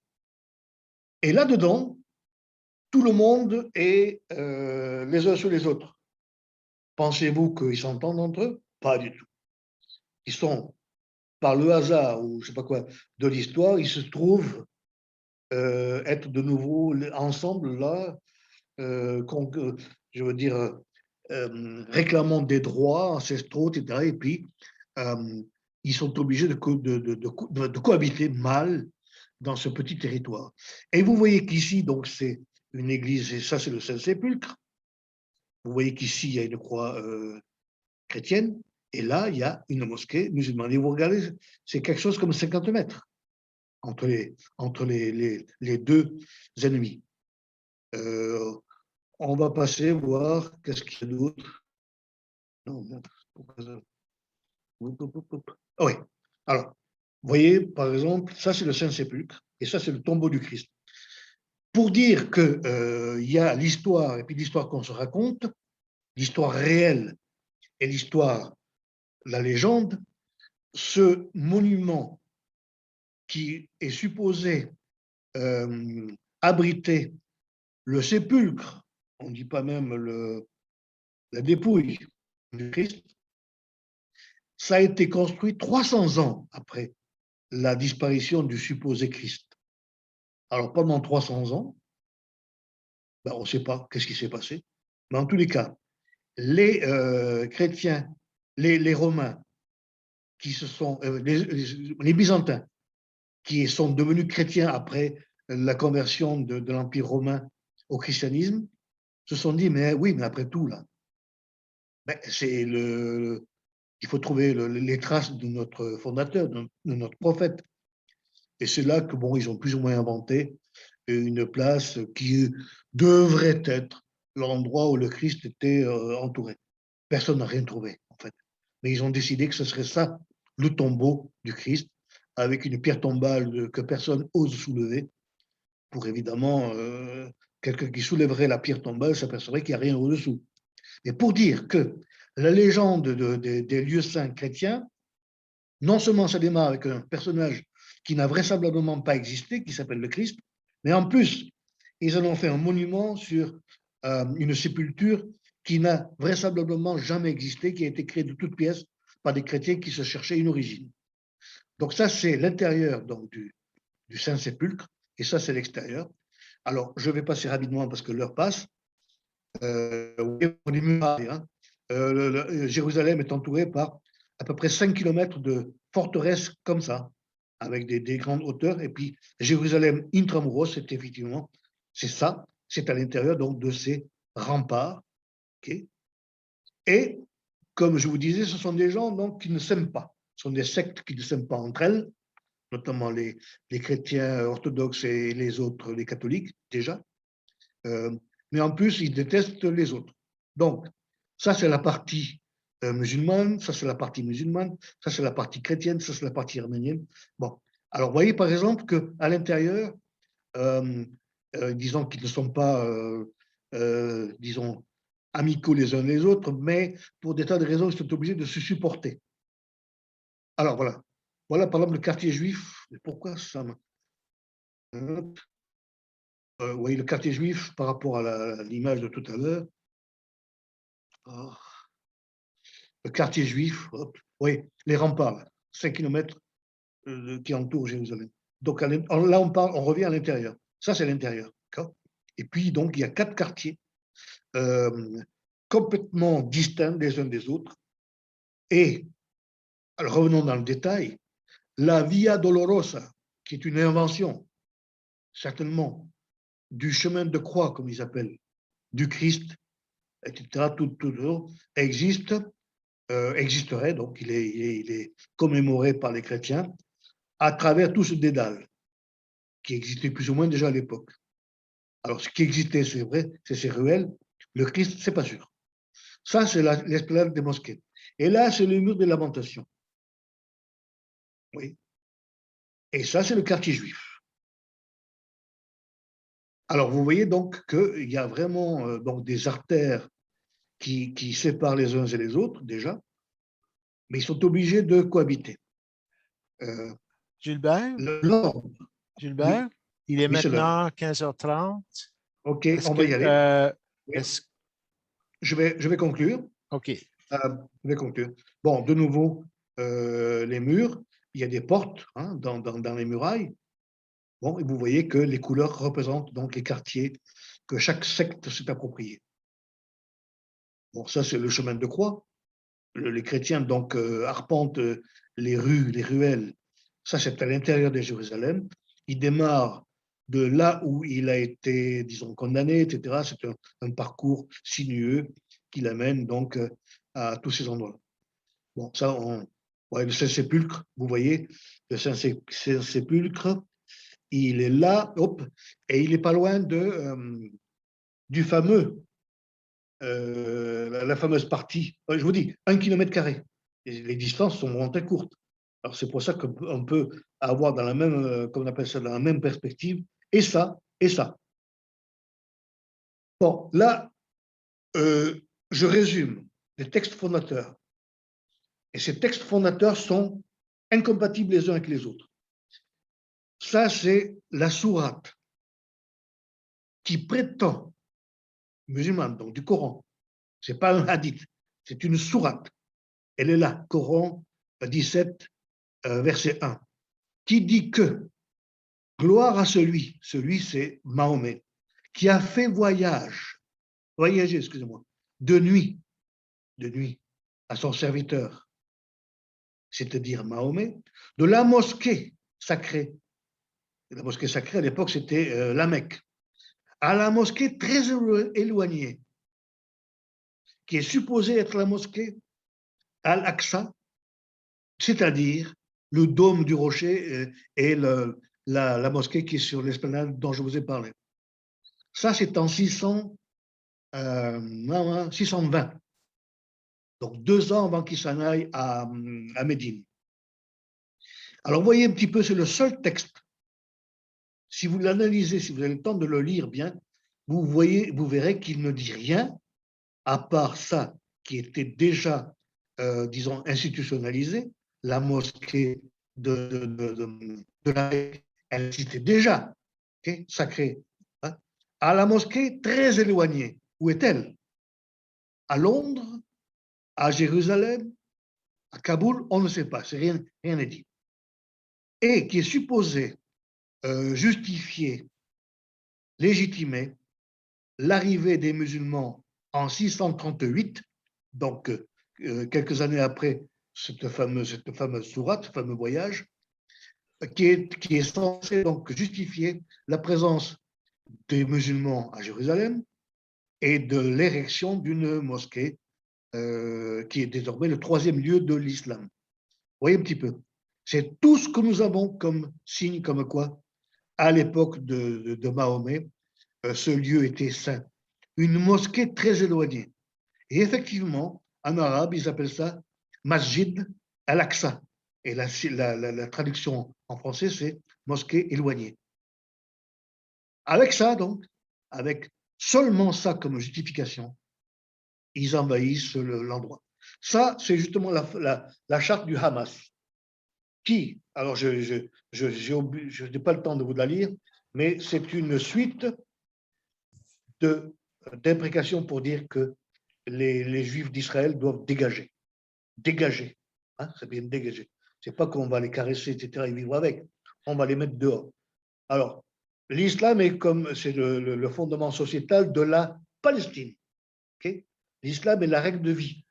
Et là-dedans, tout le monde est les uns sur les autres. Pensez-vous qu'ils s'entendent entre eux? Pas du tout. Ils sont, par le hasard ou je ne sais pas quoi de l'histoire, ils se trouvent être de nouveau ensemble là, je veux dire, réclamant des droits ancestraux, etc. Et puis, ils sont obligés de cohabiter mal dans ce petit territoire. Et vous voyez qu'ici, donc, c'est une église, et ça, c'est le Saint-Sépulcre. Vous voyez qu'ici, il y a une croix chrétienne, et là, il y a une mosquée musulmane. Et vous regardez, c'est quelque chose comme 50 mètres entre les deux ennemis. On va passer voir qu'est-ce qu'il y a d'autre. Non, merde. Oui. Alors, vous voyez, par exemple, ça, c'est le Saint-Sépulcre, et ça, c'est le tombeau du Christ. Pour dire qu'il y a l'histoire, et puis l'histoire qu'on se raconte, l'histoire réelle et l'histoire, la légende, ce monument qui est supposé abriter le sépulcre, on ne dit pas même la dépouille du Christ, ça a été construit 300 ans après la disparition du supposé Christ. Alors pendant 300 ans, ben, on ne sait pas qu'est-ce qui s'est passé, mais en tous les cas, les chrétiens, les Romains, qui se sont, les Byzantins, qui sont devenus chrétiens après la conversion de l'Empire romain au christianisme, se sont dit, mais oui, mais après tout, là, ben, il faut trouver les traces de notre fondateur, de notre prophète. Et c'est là que, bon, ils ont plus ou moins inventé une place qui devrait être l'endroit où le Christ était entouré. Personne n'a rien trouvé, en fait. Mais ils ont décidé que ce serait ça, le tombeau du Christ, avec une pierre tombale que personne ose soulever, pour évidemment, quelqu'un qui soulèverait la pierre tombale s'apercevrait qu'il n'y a rien au-dessous. Mais pour dire que la légende des lieux saints chrétiens, non seulement ça démarre avec un personnage qui n'a vraisemblablement pas existé, qui s'appelle le Christ, mais en plus, ils en ont fait un monument sur une sépulture qui n'a vraisemblablement jamais existé, qui a été créée de toutes pièces par des chrétiens qui se cherchaient une origine. Donc ça, c'est l'intérieur donc, du Saint-Sépulcre, et ça, c'est l'extérieur. Alors, je vais passer rapidement parce que l'heure passe. Les murailles, hein. Jérusalem est entourée par à peu près 5 km de forteresses comme ça, avec des grandes hauteurs. Et puis, Jérusalem intramuros, c'est effectivement, c'est ça, c'est à l'intérieur donc de ces remparts. Okay. Et, comme je vous disais, ce sont des gens donc, qui ne s'aiment pas. Ce sont des sectes qui ne s'aiment pas entre elles, notamment les chrétiens orthodoxes et les autres, les catholiques, déjà. Mais en plus, ils détestent les autres. Donc, ça, c'est la partie musulmane, ça c'est la partie musulmane, ça c'est la partie chrétienne, ça c'est la partie arménienne. Bon, alors vous voyez par exemple qu'à l'intérieur, disons qu'ils ne sont pas, disons, amicaux les uns les autres, mais pour des tas de raisons, ils sont obligés de se supporter. Alors voilà, voilà par exemple le quartier juif. Pourquoi ça vous voyez le quartier juif par rapport à l'image de tout à l'heure. Oh. Le quartier juif, hop, oui, les remparts, 5 km qui entourent Jérusalem. Donc là, on revient à l'intérieur. Ça, c'est l'intérieur. Et puis, donc, il y a 4 quartiers complètement distincts les uns des autres. Et, alors, revenons dans le détail, la Via Dolorosa, qui est une invention, certainement, du chemin de croix, comme ils appellent, du Christ, etc., tout existe, existerait, donc il est commémoré par les chrétiens, à travers tout ce dédale, qui existait plus ou moins déjà à l'époque. Alors, ce qui existait, c'est vrai, c'est ces ruelles. Le Christ, c'est pas sûr. Ça, c'est l'esplanade des mosquées. Et là, c'est le mur des lamentations. Oui. Et ça, c'est le quartier juif. Alors, vous voyez donc qu'il y a vraiment donc des artères qui séparent les uns et les autres, déjà, mais ils sont obligés de cohabiter. Gilbert? L'ordre, Gilbert? oui, Il est oui, c'est l'heure. maintenant 15h30. OK, Est-ce on va y que, aller. Oui. est-ce, Je vais conclure. OK. Je vais conclure. Bon, de nouveau, les murs, il y a des portes dans les murailles. Bon, et vous voyez que les couleurs représentent donc les quartiers que chaque secte s'est approprié. Bon, ça, c'est le chemin de croix. Les chrétiens, donc, arpentent les rues, les ruelles. Ça, c'est à l'intérieur de Jérusalem. Il démarre de là où il a été, disons, condamné, etc. C'est un parcours sinueux qui l'amène donc à tous ces endroits-là. Bon, ça, ouais, le Saint-Sépulcre, vous voyez, le Saint-Sépulcre, il est là, hop, et il n'est pas loin du fameux, la fameuse partie, je vous dis, 1 km². Et les distances sont vraiment très courtes. Alors, c'est pour ça qu'on peut avoir dans la même, comme on appelle ça, dans la même perspective, et ça, et ça. Bon, là, je résume les textes fondateurs. Et ces textes fondateurs sont incompatibles les uns avec les autres. Ça, c'est la sourate qui prétend, musulmane, donc du Coran. Ce n'est pas un hadith, c'est une sourate. Elle est là, Coran 17, verset 1, qui dit que gloire à celui c'est Mahomet, qui a fait voyager, excusez-moi, de nuit à son serviteur, c'est-à-dire Mahomet, de la mosquée sacrée. La mosquée sacrée, à l'époque, c'était la Mecque, à la mosquée très éloignée, qui est supposée être la mosquée Al-Aqsa, c'est-à-dire le dôme du rocher et la mosquée qui est sur l'esplanade dont je vous ai parlé. Ça, c'est en 620, donc 2 ans avant qu'il s'en aille à Médine. Alors, vous voyez un petit peu, c'est le seul texte. Si vous l'analysez, si vous avez le temps de le lire bien, vous verrez qu'il ne dit rien, à part ça qui était déjà, disons, institutionnalisé, la mosquée de la Mecque, elle existait déjà, sacrée. Hein. À la mosquée très éloignée, où est-elle? À Londres, à Jérusalem, à Kaboul, on ne sait pas, rien n'est dit. Et qui est supposé justifier, légitimer l'arrivée des musulmans en 638, donc quelques années après cette fameuse sourate, ce fameux voyage, qui est censé donc justifier la présence des musulmans à Jérusalem et de l'érection d'une mosquée qui est désormais le 3e lieu de l'islam. Vous voyez un petit peu. C'est tout ce que nous avons comme signe, comme quoi, à l'époque de Mahomet, ce lieu était saint. Une mosquée très éloignée. Et effectivement, En arabe, ils appellent ça Masjid al-Aqsa. Et la traduction en français, c'est mosquée éloignée. Avec ça, donc, avec seulement ça comme justification, ils envahissent l'endroit. Ça, c'est justement la charte du Hamas, qui, alors je n'ai pas le temps de vous la lire, mais c'est une suite d'imprécations pour dire que les Juifs d'Israël doivent dégager. Dégager. Hein, c'est bien dégager. Ce n'est pas qu'on va les caresser, etc., et vivre avec. On va les mettre dehors. Alors, l'islam est comme, c'est le fondement sociétal de la Palestine. Okay. L'islam est la règle de vie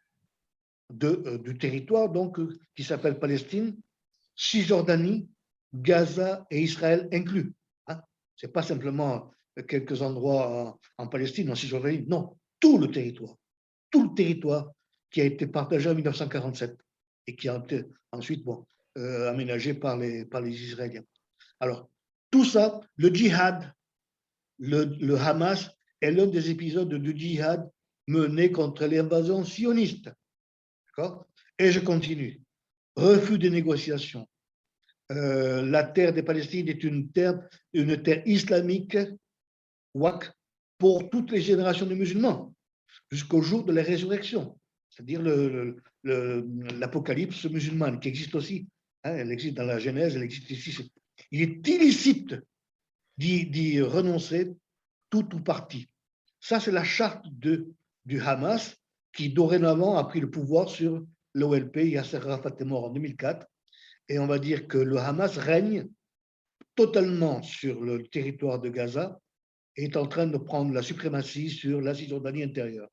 du territoire donc, qui s'appelle Palestine, Cisjordanie, Gaza et Israël inclus. Hein. Ce n'est pas simplement quelques endroits en Palestine, en Cisjordanie, non, tout le territoire qui a été partagé en 1947 et qui a été ensuite aménagé par les Israéliens. Alors, tout ça, le djihad, le Hamas est l'un des épisodes du djihad mené contre l'invasion sioniste. D'accord ? Et je continue. Refus des négociations. La terre des Palestiniens est une terre islamique pour toutes les générations de musulmans, jusqu'au jour de la résurrection, c'est-à-dire l'apocalypse musulmane, qui existe aussi. Hein, elle existe dans la Genèse, elle existe ici. Il est illicite d'y renoncer tout ou partie. Ça, c'est la charte du Hamas, qui dorénavant a pris le pouvoir sur l'OLP. Yasser Arafat est mort en 2004. Et on va dire que le Hamas règne totalement sur le territoire de Gaza et est en train de prendre la suprématie sur la Cisjordanie intérieure.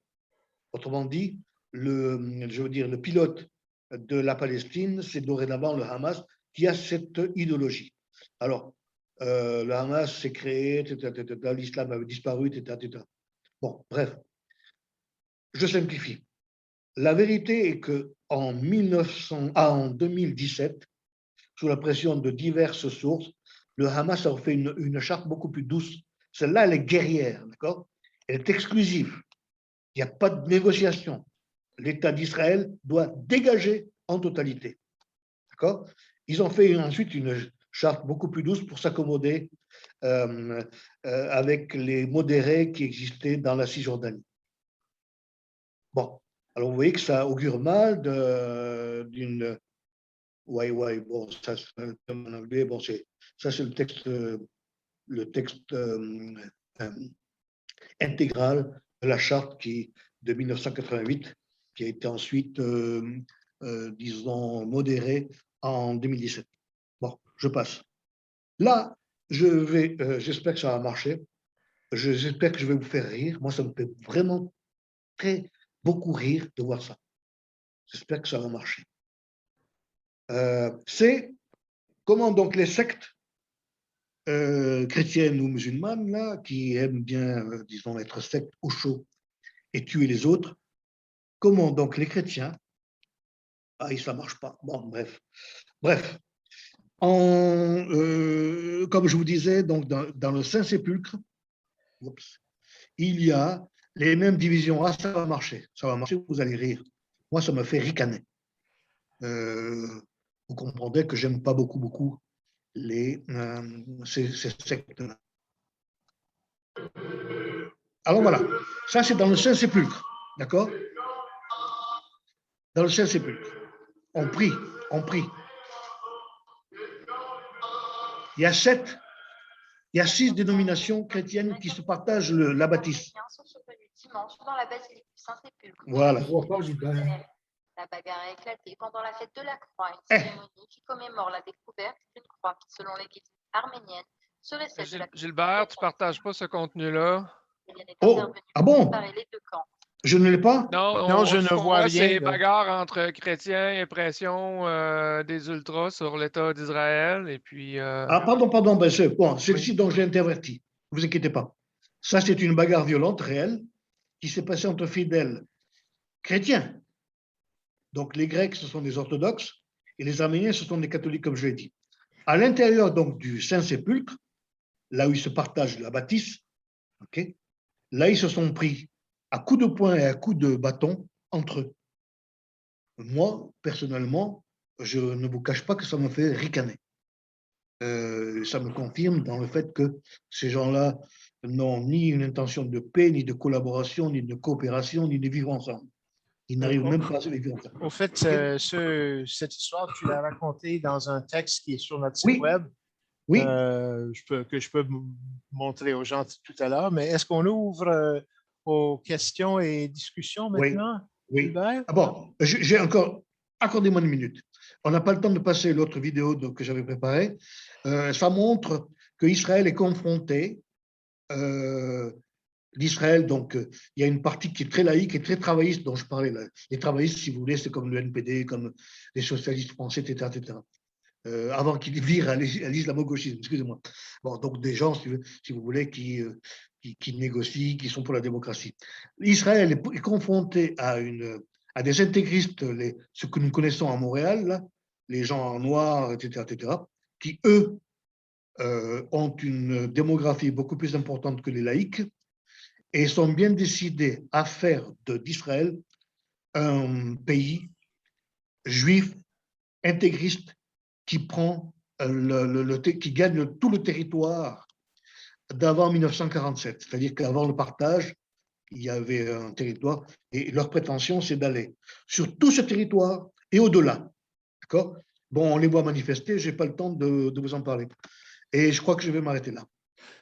Autrement dit, le pilote de la Palestine, c'est dorénavant le Hamas qui a cette idéologie. Alors, le Hamas s'est créé, l'islam avait disparu, etc. Bon, bref, je simplifie. La vérité est qu'en 2017, sous la pression de diverses sources, le Hamas a fait une charte beaucoup plus douce. Celle-là, elle est guerrière, d'accord ? Elle est exclusive. Il n'y a pas de négociation. L'État d'Israël doit dégager en totalité. D'accord ? Ils ont fait ensuite une charte beaucoup plus douce pour s'accommoder avec les modérés qui existaient dans la Cisjordanie. Bon, alors vous voyez que ça augure mal d'une... bon, ça c'est en anglais, bon, ça c'est le texte intégral de la charte de 1988, qui a été ensuite, disons, modérée en 2017. Bon, je passe. Là, j'espère que ça va marcher. J'espère que je vais vous faire rire. Moi, ça me fait vraiment beaucoup rire de voir ça. J'espère que ça va marcher. C'est comment donc les sectes chrétiennes ou musulmanes, là, qui aiment bien, disons, être sectes au chaud et tuer les autres, comment donc les chrétiens, ça marche pas. Bon, bref. Comme je vous disais, donc dans le Saint-Sépulcre, il y a les mêmes divisions. Ah, ça va marcher, vous allez rire. Moi, ça me fait ricaner. Vous comprendrez que j'aime pas beaucoup ces sectes-là. Alors voilà, ça c'est dans le Saint-Sépulcre, d'accord ? Dans le Saint-Sépulcre, on prie. Il y a 6 dénominations chrétiennes qui se partagent la bâtisse. Dans la basilique du Saint-Sépulcre. Voilà. La bagarre a éclaté pendant la fête de la croix, une cérémonie qui commémore la découverte d'une croix qui, selon l'Église arménienne, serait celle de la... Gilbert, tu ne partages pas ce contenu-là? Ah bon? Les deux camps. Je ne l'ai pas? Non, je ne vois rien. C'est bagarre entre chrétiens et pression des ultras sur l'État d'Israël. Et puis, pardon, c'est ici dont j'ai interverti. Ne vous inquiétez pas. Ça, c'est une bagarre violente, réelle, qui s'est passée entre fidèles chrétiens. Donc, les Grecs, ce sont des orthodoxes, et les Arméniens, ce sont des catholiques, comme je l'ai dit. À l'intérieur donc du Saint-Sépulcre, là où ils se partagent la bâtisse, là, ils se sont pris à coups de poing et à coups de bâton entre eux. moi, personnellement, je ne vous cache pas que ça me fait ricaner. Ça me confirme dans le fait que ces gens-là n'ont ni une intention de paix, ni de collaboration, ni de coopération, ni de vivre ensemble. Ils n'arrivent même pas à se vivre ensemble. Au fait, Ok. cette histoire, tu l'as racontée dans un texte qui est sur notre site Oui, web, oui, que je peux montrer aux gens tout à l'heure. Mais est-ce qu'on ouvre aux questions et discussions oui, maintenant, oui. Hubert? Ah bon, j'ai encore, accordez-moi une minute. On n'a pas le temps de passer l'autre vidéo que j'avais préparée. Ça montre qu'Israël est confronté, l'Israël, donc il y a une partie qui est très laïque et très travailliste dont je parlais. Là. Les travaillistes, si vous voulez, c'est comme le NPD, comme les socialistes français, etc. etc. Avant qu'ils virent à l'islamo-gauchisme, excusez-moi. Bon, donc des gens, si vous voulez, qui négocient, qui sont pour la démocratie. Israël est confronté à des intégristes, ce que nous connaissons à Montréal, là, les gens en noir, etc., qui, eux, ont une démographie beaucoup plus importante que les laïcs et sont bien décidés à faire d'Israël un pays juif, intégriste, qui prend qui gagne tout le territoire d'avant 1947. C'est-à-dire qu'avant le partage, il y avait un territoire et leur prétention, c'est d'aller sur tout ce territoire et au-delà. D'accord? Bon, on les voit manifester, je n'ai pas le temps de vous en parler. Et je crois que je vais m'arrêter là.